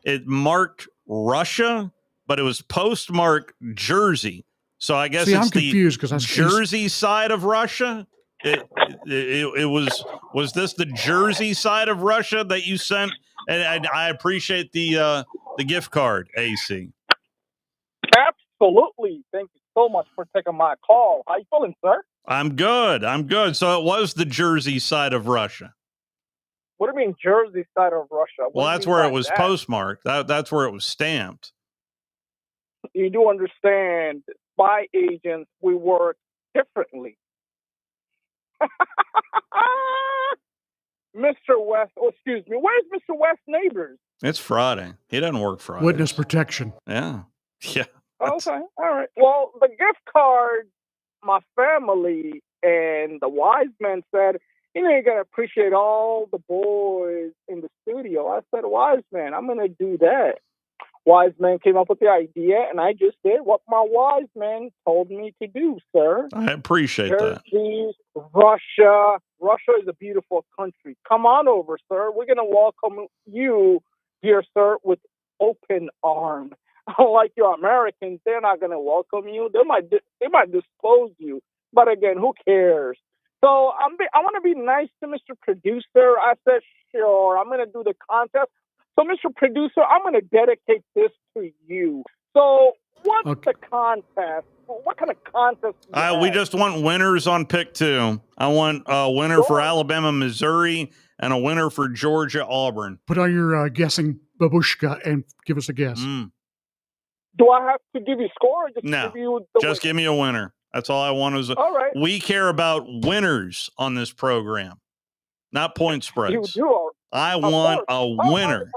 It marked Russia, but it was postmarked Jersey. So I guess See, it's I'm confused because the Jersey side of Russia. It was this the Jersey side of Russia that you sent? And I appreciate the gift card, AC. Absolutely. Thank you so much for taking my call. How you feeling, sir? I'm good. So it was the Jersey side of Russia. What do you mean Jersey side of Russia? Well, that's where it was postmarked. That's where it was stamped. You do understand, spy agents, we work differently. Mr. West, excuse me, where's Mr. West Neighbors? It's Friday. He doesn't work Friday. Witness protection. Yeah. Yeah. Okay, all right. Well, the gift card, my family and the wise man said, you got to appreciate all the boys in the studio. I said, wise man, I'm going to do that. Wise man came up with the idea, and I just did what my wise man told me to do, sir. I appreciate that. Turkey, Russia. Russia is a beautiful country. Come on over, sir. We're going to welcome you, dear sir, with open arms. Unlike your Americans, they're not going to welcome you. They might dispose you. But again, who cares? So I want to be nice to Mr. Producer. I said, sure, I'm going to do the contest. So, Mr. Producer, I'm going to dedicate this to you. So, what's the contest? What kind of contest do you We have? just want winners on pick 2. I want a winner for Alabama, Missouri, and a winner for Georgia, Auburn. Put on your guessing babushka and give us a guess. Do I have to give you a score or just No, give you the just give me a winner. That's all I want. All right. We care about winners on this program, not point spreads. You do. I want a winner.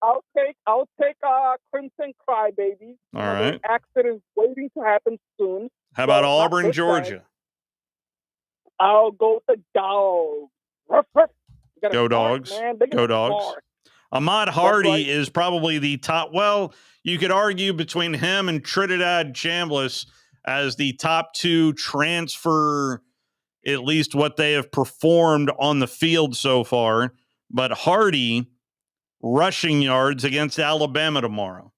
I'll take Crimson Crybaby. All right. Accident waiting to happen soon. How about So, Auburn, Georgia? I'll go with the Dogs. Ruff, ruff. You gotta Go bark, Dogs. man. They Go gotta Dogs. bark. Ahmad Hardy is probably the top. Well, you could argue between him and Trinidad Chambliss as the top 2 transfer, at least what they have performed on the field so far. But Hardy, rushing yards against Alabama tomorrow.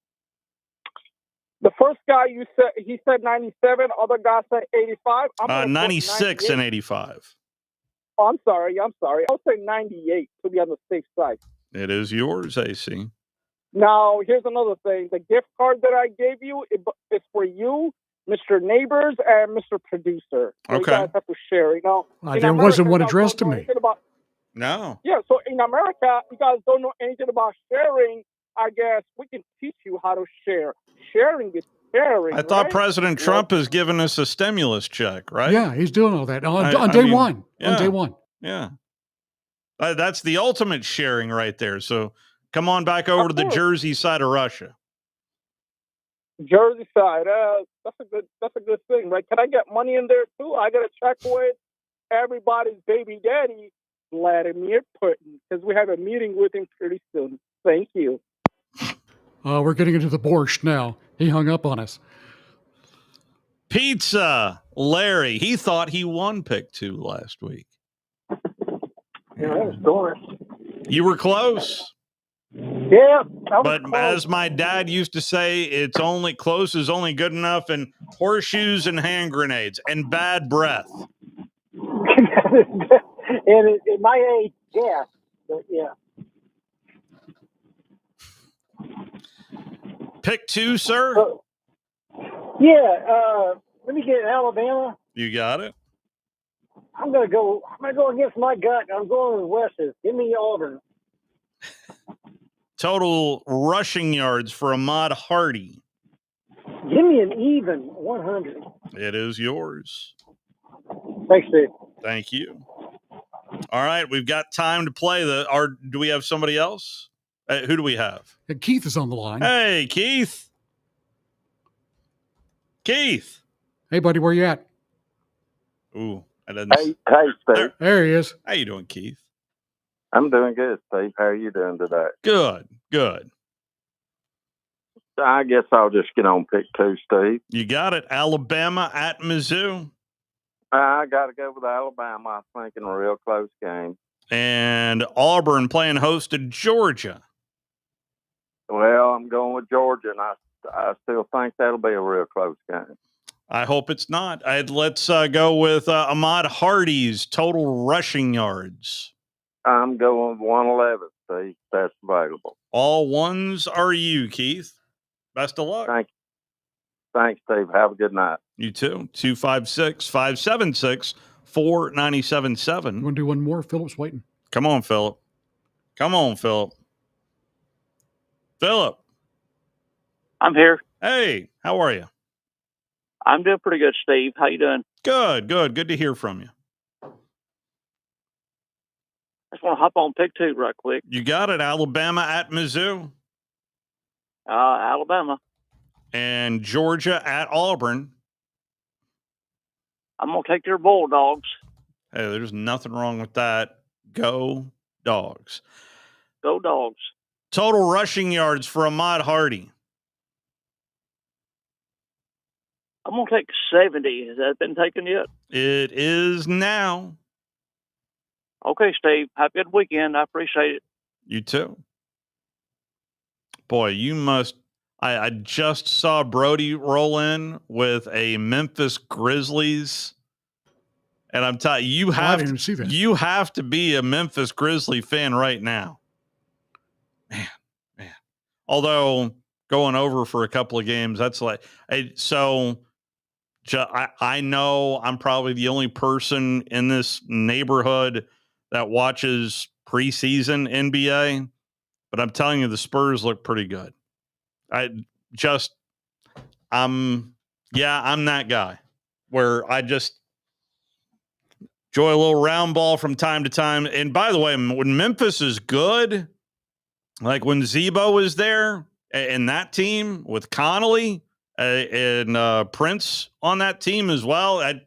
The first guy you said, he said 97. Other guy said 85. 96 and 85. Oh, I'm sorry. I'll say 98 to be on the safe side. It is yours, AC. Now, here's another thing. The gift card that I gave you is for you, Mr. Neighbors, and Mr. Producer. So Okay. You guys have to share. There wasn't one addressed to me. No. Yeah, so in America, you guys don't know anything about sharing. I guess we can teach you how to share. Sharing is caring. I thought right? President Trump has given us a stimulus check, right? Yeah, he's doing all that on day one. Yeah, on day one. Yeah. That's the ultimate sharing right there. So come on back over to the Jersey side of Russia. Jersey side, that's a good thing, right? Can I get money in there too? I got to check with everybody's baby daddy, Vladimir Putin, because we have a meeting with him pretty soon. Thank you. We're getting into the borscht now. He hung up on us. Pizza, Larry. He thought he won pick 2 last week. Yeah, that was doing. You were close. Yeah, but as my dad used to say, it's only close is only good enough in horseshoes and hand grenades and bad breath. And at my age, yeah, but yeah. Pick 2, sir. Let me get Alabama. You got it. I'm gonna go against my gut. I'm going with Wes's. Give me Auburn. Total rushing yards for Ahmad Hardy. Give me an even 100. It is yours. Thanks, Steve. Thank you. All right, we've got time to play do we have somebody else? Who do we have? Keith is on the line. Hey, Keith. Keith. Hey, buddy, where you at? Ooh, I didn't. Hey, Steve. There he is. How you doing, Keith? I'm doing good, Steve. How are you doing today? Good. I guess I'll just get on pick 2, Steve. You got it. Alabama at Mizzou. I got to go with Alabama. I think in a real close game. And Auburn playing host to Georgia. Well, I'm going with Georgia, and I still think that'll be a real close game. I hope it's not. Let's go with Ahmad Hardy's total rushing yards. I'm going with 111, Steve. That's available. All ones are you, Keith. Best of luck. Thank you. Thanks, Steve. Have a good night. You too. 256-576-4977. You want to do one more? Philip's waiting. Come on, Philip. Philip. I'm here. Hey, how are you? I'm doing pretty good, Steve. How you doing? Good. Good to hear from you. I just want to hop on pick two right quick. You got it. Alabama at Mizzou. Alabama. And Georgia at Auburn. I'm going to take your Bulldogs. Hey, there's nothing wrong with that. Go Dogs. Go Dogs. Total rushing yards for Ahmad Hardy. I'm going to take 70. Has that been taken yet? It is now. Okay, Steve. Have a good weekend. I appreciate it. You too. Boy, you must. I just saw Brody roll in with a Memphis Grizzlies. And I'm telling you, I didn't even see that. You have to be a Memphis Grizzly fan right now. Man. Although going over for a couple of games, that's like I know I'm probably the only person in this neighborhood that watches preseason NBA, but I'm telling you, the Spurs look pretty good. I'm that guy where I just enjoy a little round ball from time to time. And by the way, when Memphis is good, like when Zebo was there and that team with Connolly and Prince on that team as well, that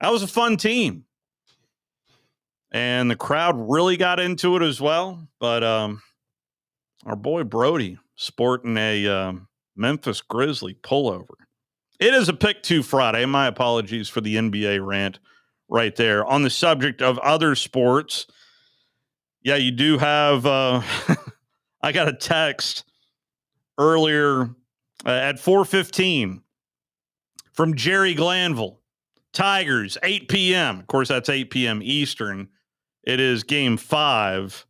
was a fun team. And the crowd really got into it as well. But our boy Brody sporting a Memphis Grizzly pullover. It is a Pick 2 Friday. My apologies for the NBA rant right there. On the subject of other sports, yeah, you do have I got a text earlier at 4:15 from Jerry Glanville. Tigers, 8 p.m. Of course, that's 8 p.m. Eastern. It is Game 5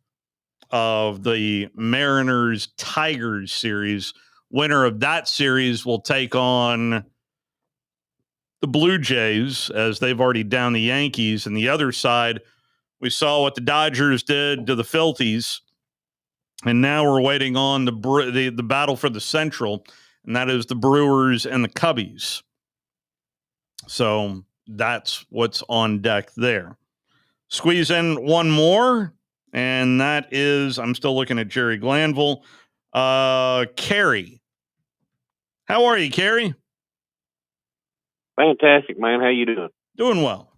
of the Mariners-Tigers series. Winner of that series will take on the Blue Jays, as they've already downed the Yankees. And the other side, we saw what the Dodgers did to the Phillies. And now we're waiting on the battle for the Central, and that is the Brewers and the Cubbies. So that's what's on deck there. Squeeze in one more, and that is, I'm still looking at Jerry Glanville. Carrie. How are you, Carrie? Fantastic, man. How you doing? Doing well.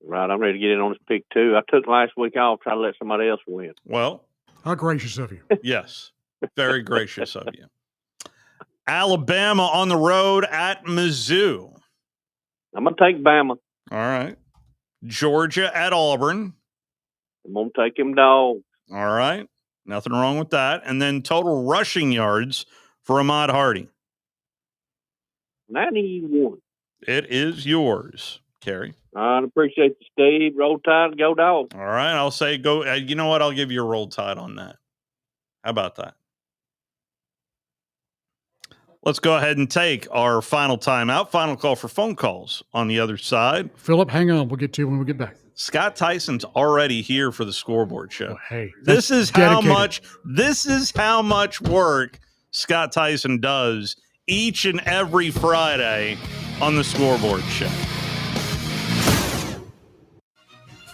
Right, I'm ready to get in on this pick two. I took last week off, try to let somebody else win. Well, how gracious of you. Yes, very gracious of you. Alabama on the road at Mizzou. I'm going to take Bama. All right. Georgia at Auburn. I'm going to take him Dogs. All right. Nothing wrong with that. And then total rushing yards for Ahmad Hardy. 91. It is yours, Carrie. I appreciate you, Steve. Roll Tide, go Dogs. All right. I'll say go. You know what? I'll give you a Roll Tide on that. How about that? Let's go ahead and take our final timeout. Final call for phone calls on the other side. Philip, hang on. We'll get to you when we get back. Scott Tyson's already here for the scoreboard show. Oh, hey, this is how much work Scott Tyson does each and every Friday on the scoreboard show.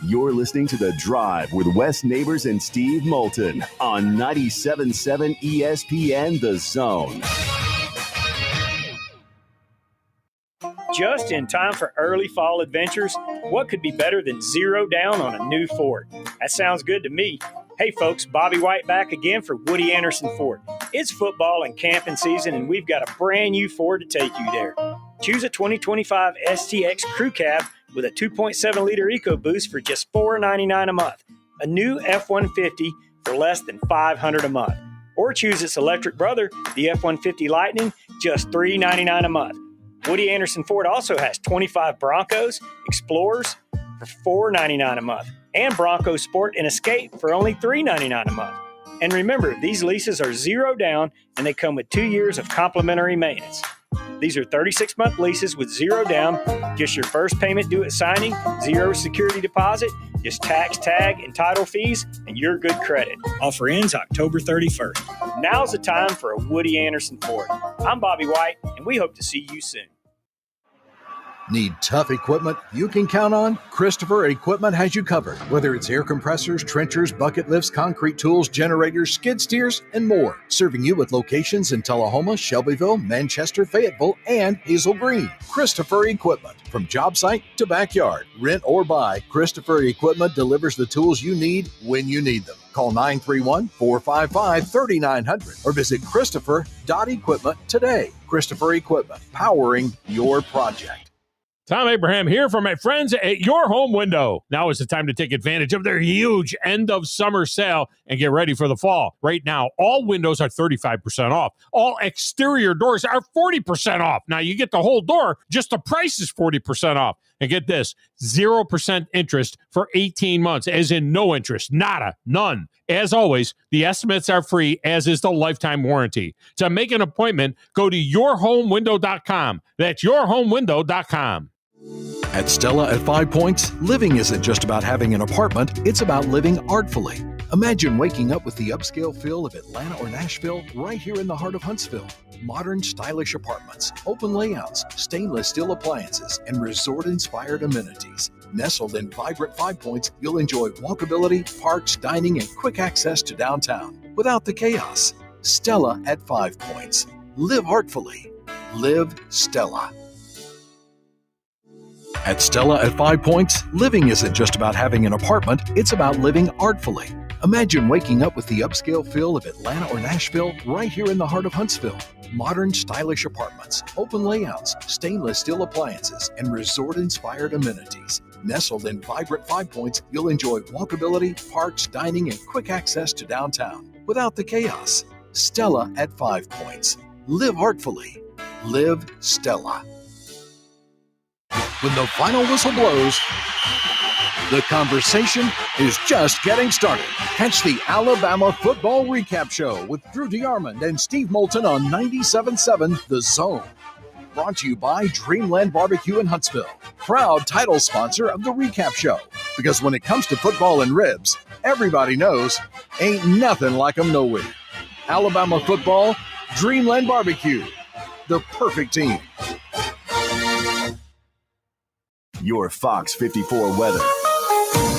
You're listening to The Drive with Wes Neighbors and Steve Moulton on 97.7 ESPN The Zone. Just in time for early fall adventures, what could be better than 0 down on a new Ford? That sounds good to me. Hey folks, Bobby White back again for Woody Anderson Ford. It's football and camping season, and we've got a brand new Ford to take you there. Choose a 2025 STX Crew Cab with a 2.7-liter EcoBoost for just $499 a month. A new F-150 for less than $500 a month. Or or choose its electric brother, the F-150 Lightning, just $399 a month. Woody Anderson Ford also has 25 Broncos, Explorers for $499 a month, and Bronco Sport and Escape for only $399 a month. And remember, these leases are zero down, and they come with 2 years of complimentary maintenance. These are 36-month leases with zero down, just your first payment due at signing, zero security deposit, just tax, tag, and title fees, and your good credit. Offer ends October 31st. Now's the time for a Woody Anderson Ford. I'm Bobby White, and we hope to see you soon. Need tough equipment you can count on? Christopher Equipment has you covered. Whether it's air compressors, trenchers, bucket lifts, concrete tools, generators, skid steers, and more. Serving you with locations in Tullahoma, Shelbyville, Manchester, Fayetteville, and Hazel Green. Christopher Equipment. From job site to backyard, rent or buy, Christopher Equipment delivers the tools you need when you need them. Call 931-455-3900 or visit christopher.equipment today. Christopher Equipment, powering your project. Tom Abraham here for my friends at Your Home Window. Now is the time to take advantage of their huge end of summer sale and get ready for the fall. Right now, all windows are 35% off. All exterior doors are 40% off. Now you get the whole door, just the price is 40% off. And get this, 0% interest for 18 months, as in no interest, nada, none. As always, the estimates are free, as is the lifetime warranty. To make an appointment, go to yourhomewindow.com. That's yourhomewindow.com. At Stella at 5 Points, living isn't just about having an apartment, it's about living artfully. Imagine waking up with the upscale feel of Atlanta or Nashville right here in the heart of Huntsville. Modern, stylish apartments, open layouts, stainless steel appliances, and resort-inspired amenities. Nestled in vibrant 5 Points, you'll enjoy walkability, parks, dining, and quick access to downtown without the chaos. Stella at 5 Points. Live artfully. Live Stella. At Stella at 5 Points, living isn't just about having an apartment, it's about living artfully. Imagine waking up with the upscale feel of Atlanta or Nashville right here in the heart of Huntsville. Modern, stylish apartments, open layouts, stainless steel appliances, and resort-inspired amenities. Nestled in vibrant 5 Points, you'll enjoy walkability, parks, dining, and quick access to downtown without the chaos. Stella at 5 Points. Live artfully. Live Stella. When the final whistle blows, the conversation is just getting started. Catch the Alabama Football Recap Show with Drew DeArmond and Steve Moulton on 97.7 The Zone. Brought to you by Dreamland Barbecue in Huntsville, proud title sponsor of the Recap Show. Because when it comes to football and ribs, everybody knows ain't nothing like them nowhere. Alabama football, Dreamland Barbecue, the perfect team. Your Fox 54 weather.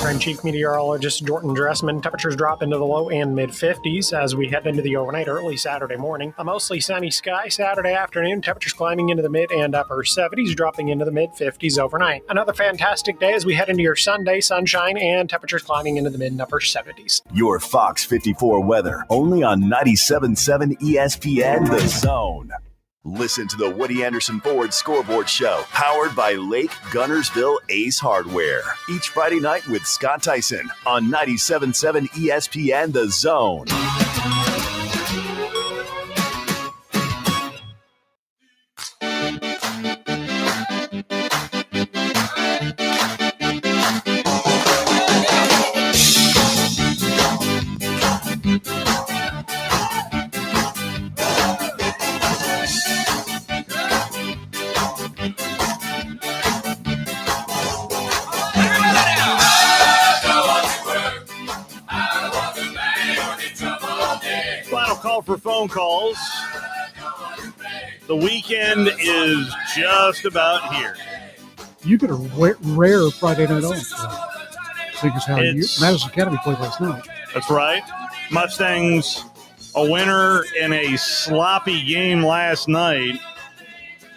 I'm Chief Meteorologist Jordan Dressman. Temperatures drop into the low and mid-50s as we head into the overnight early Saturday morning. A mostly sunny sky Saturday afternoon. Temperatures climbing into the mid and upper 70s, dropping into the mid-50s overnight. Another fantastic day as we head into your Sunday, sunshine, and temperatures climbing into the mid and upper 70s. Your Fox 54 weather, only on 97.7 ESPN The Zone. Listen to the Woody Anderson Ford Scoreboard Show, powered by Lake Gunnersville Ace Hardware. Each Friday night with Scott Tyson on 97.7 ESPN The Zone. For phone calls. The weekend is just about here. You get a rare Friday night off. Seeing as how Madison Academy played last night. That's right. Mustangs a winner in a sloppy game last night.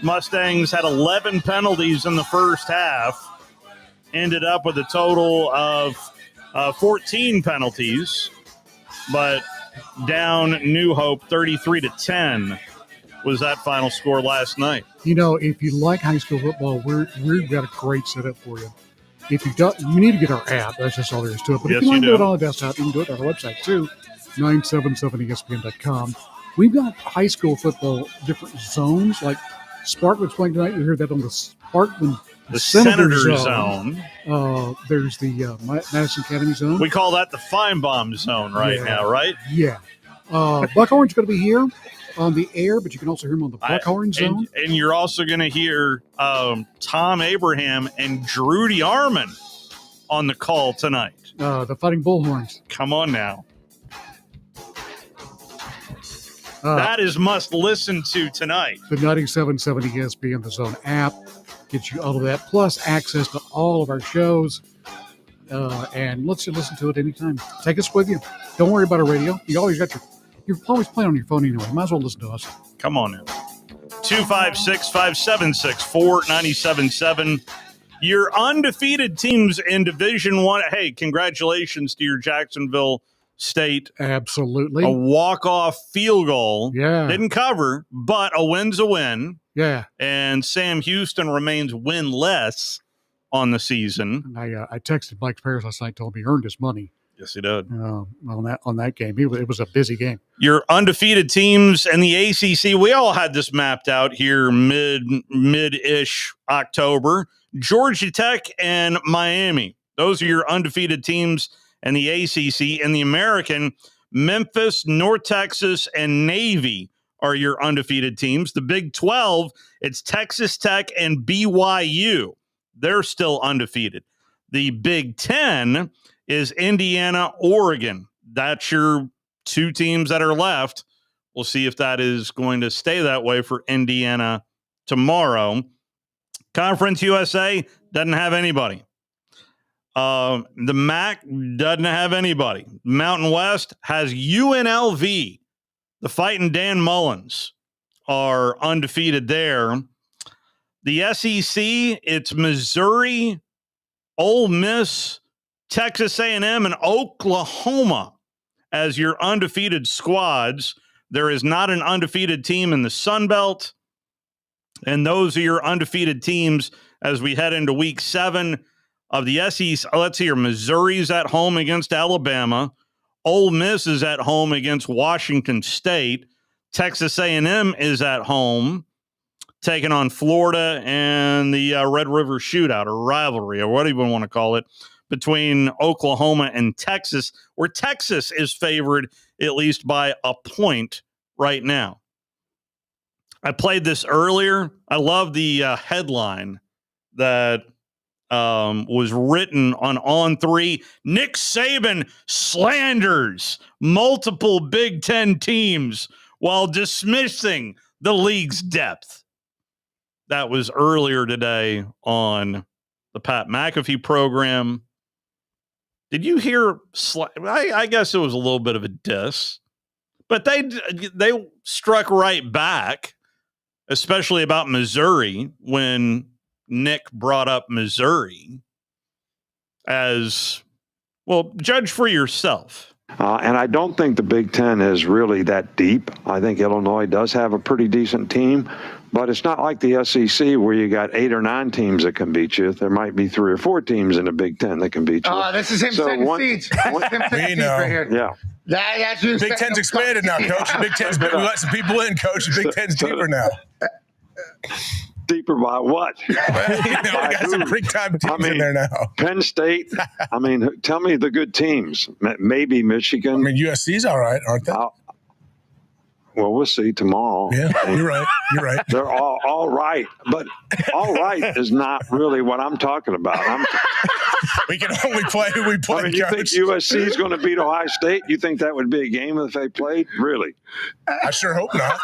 Mustangs had 11 penalties in the first half. Ended up with a total of 14 penalties, but down New Hope 33-10 was that final score last night. You know, if you like high school football, we've got a great setup for you. If you don't, you need to get our app. That's just all there is to it. But yes, if you want to do do it on the desktop, you can do it on our website too. 977ESPN.com. We've got high school football, different zones, like Sparkman's playing tonight. You heard that on the Sparkman. The Senator Zone. There's the Madison Academy Zone. We call that the Feinbaum Zone now, right? Yeah. Buckhorn's going to be here on the air, but you can also hear him on the Buckhorn Zone. And you're also going to hear Tom Abraham and Drudy Arman on the call tonight. The Fighting Bullhorns. Come on now. That is must listen to tonight. The 97.7 ESPN The Zone app gets you all of that, plus access to all of our shows. And lets you listen to it anytime. Take us with you. Don't worry about a radio. You always got you're always playing on your phone anyway. Might as well listen to us. Come on now. 256-576-4977. Your undefeated teams in Division I. Hey, congratulations to your Jacksonville State. Absolutely. A walk-off field goal. Yeah. Didn't cover, but a win's a win. Yeah. And Sam Houston remains winless on the season. I texted Mike Paris last night, told him he earned his money. Yes, he did. On that game. It was a busy game. Your undefeated teams and the ACC, we all had this mapped out here mid-ish October. Georgia Tech and Miami. Those are your undefeated teams and the ACC. And the American, Memphis, North Texas, and Navy are your undefeated teams. The Big 12, it's Texas Tech and BYU. They're still undefeated. The Big 10 is Indiana, Oregon. That's your two teams that are left. We'll see if that is going to stay that way for Indiana tomorrow. Conference USA doesn't have anybody. The MAC doesn't have anybody. Mountain West has UNLV. The Fighting Dan Mullins are undefeated there. The SEC, it's Missouri, Ole Miss, Texas A&M, and Oklahoma as your undefeated squads. There is not an undefeated team in the Sun Belt. And those are your undefeated teams as we head into week 7 of the SEC. Let's see here. Missouri's at home against Alabama. Ole Miss is at home against Washington State. Texas A&M is at home taking on Florida, and the Red River Shootout, or rivalry, or whatever you want to call it, between Oklahoma and Texas, where Texas is favored at least by a point right now. I played this earlier. I love the headline that was written on On3. Nick Saban slanders multiple Big Ten teams while dismissing the league's depth. That was earlier today on the Pat McAfee program. Did you hear? I guess it was a little bit of a diss, but they struck right back, especially about Missouri when Nick brought up Missouri as, well, judge for yourself. And I don't think the Big Ten is really that deep. I think Illinois does have a pretty decent team, but it's not like the SEC where you got 8 or 9 teams that can beat you. There might be 3 or 4 teams in the Big Ten that can beat you. Oh, this is him setting seeds. That's him setting seeds right here. Yeah. That's just Big Ten's expanded now, Coach. The Big Ten's we let some people in, Coach. The Big Ten's deeper now. Deeper by what? We got some big-time teams in there now. Penn State. I mean, tell me the good teams. Maybe Michigan. I mean, USC's all right, aren't they? Well, we'll see tomorrow. Yeah, you're right. You're right. They're all right, but all right is not really what I'm talking about. We can only play who we play. I mean, you think USC is going to beat Ohio State? You think that would be a game if they played? Really? I sure hope not.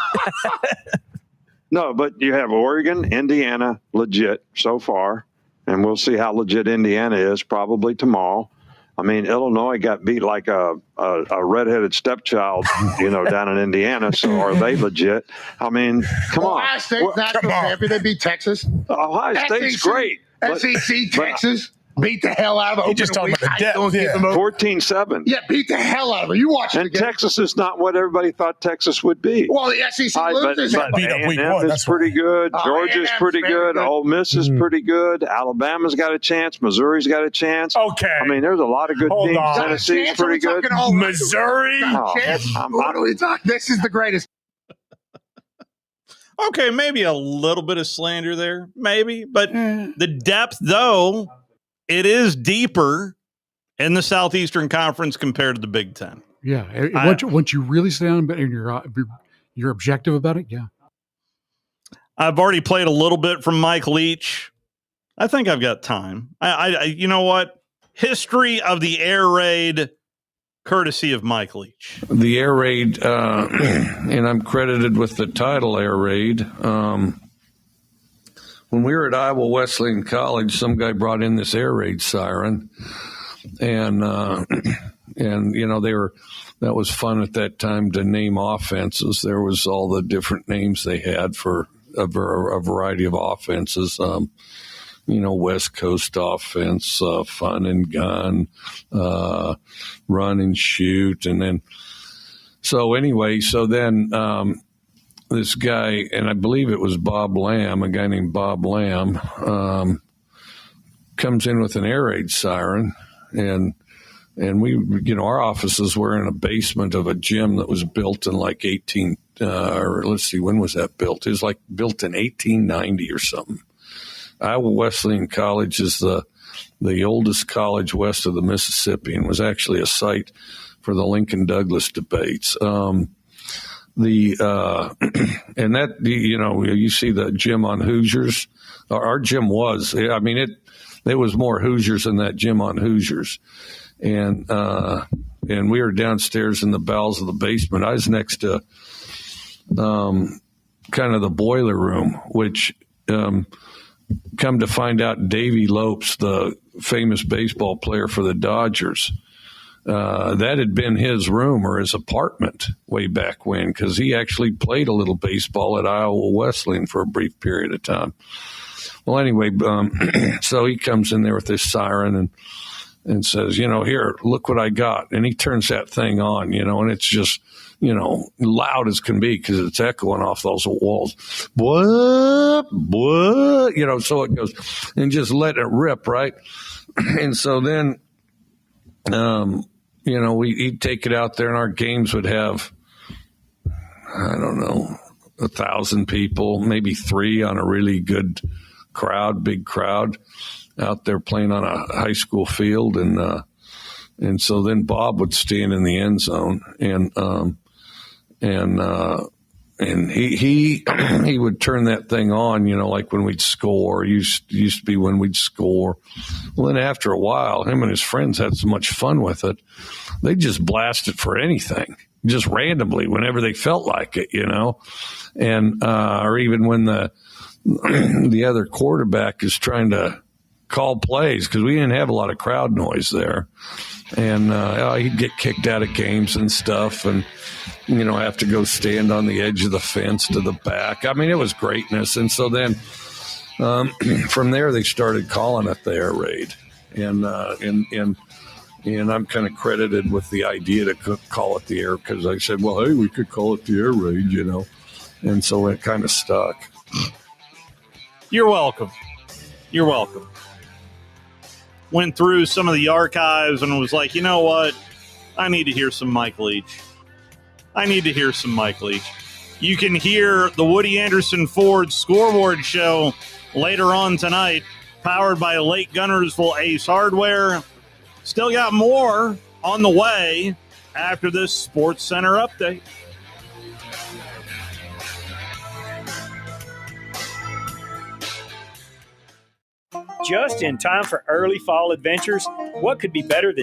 No, but you have Oregon, Indiana, legit so far, and we'll see how legit Indiana is probably tomorrow. I mean, Illinois got beat like a redheaded stepchild, down in Indiana. So are they legit? I mean, come on. Ohio State's national champion. They beat Texas. Ohio State's great. SEC, Texas. Beat the hell out of them. He just talking about the depth. 14-7. Yeah, beat the hell out of them. You watch And the game. Texas is not what everybody thought Texas would be. Well, the SEC loses. But A&M is pretty good. Georgia's pretty good. Ole Miss is pretty good. Alabama's got a chance. Missouri's got a chance. Okay. I mean, there's a lot of good teams. Tennessee's pretty good. Missouri. What are we talking? This is the greatest. Okay, maybe a little bit of slander there, maybe. But the depth, though, it is deeper in the Southeastern Conference compared to the Big Ten. Yeah. Once you really sit down and you're objective about it, yeah. I've already played a little bit from Mike Leach. I think I've got time. I you know what? History of the air raid, courtesy of Mike Leach. The air raid, and I'm credited with the title air raid. When we were at Iowa Wesleyan College, some guy brought in this air raid siren, and you know that was fun at that time to name offenses. There was all the different names they had for a variety of offenses. West Coast offense, fun and gun, run and shoot. And then, so then this guy, and I believe it was Bob Lamb, a guy named Bob Lamb, comes in with an air raid siren. And we, our offices were in a basement of a gym that was built in like when was that built? It was like built in 1890 or something. Iowa Wesleyan College is the oldest college west of the Mississippi and was actually a site for the Lincoln-Douglas debates. And that, you see the gym on Hoosiers. Our gym was, there was more Hoosiers in that gym on Hoosiers. And we were downstairs in the bowels of the basement. I was next to kind of the boiler room, which come to find out Davey Lopes, the famous baseball player for the Dodgers, that had been his room or his apartment way back when, because he actually played a little baseball at Iowa Wesleyan for a brief period of time. Well, anyway, so he comes in there with this siren and says, here, look what I got. And he turns that thing on, and it's just, loud as can be because it's echoing off those walls. What? So it goes and just let it rip, right? And so then, we'd take it out there and our games would have, I don't know, 1,000 people, maybe 3 on a really good crowd, big crowd out there playing on a high school field. And so then Bob would stand in the end zone and he would turn that thing on, like when we'd score. Used to be when we'd score. Well, then after a while, him and his friends had so much fun with it, they just blast it for anything, just randomly, whenever they felt like it, and or even when the other quarterback is trying to call plays, because we didn't have a lot of crowd noise there, and he'd get kicked out of games and stuff, and have to go stand on the edge of the fence to the back. It was greatness. And so then from there they started calling it the air raid, and I'm kind of credited with the idea to call it the air, because I said, well, hey, we could call it the air raid, and so it kind of stuck. You're welcome. Went through some of the archives and was like, you know what? I need to hear some Mike Leach. You can hear the Woody Anderson Ford Scoreboard Show later on tonight, powered by Lake Gunnersville Ace Hardware. Still got more on the way after this Sports Center update. Just in time for early fall adventures, what could be better than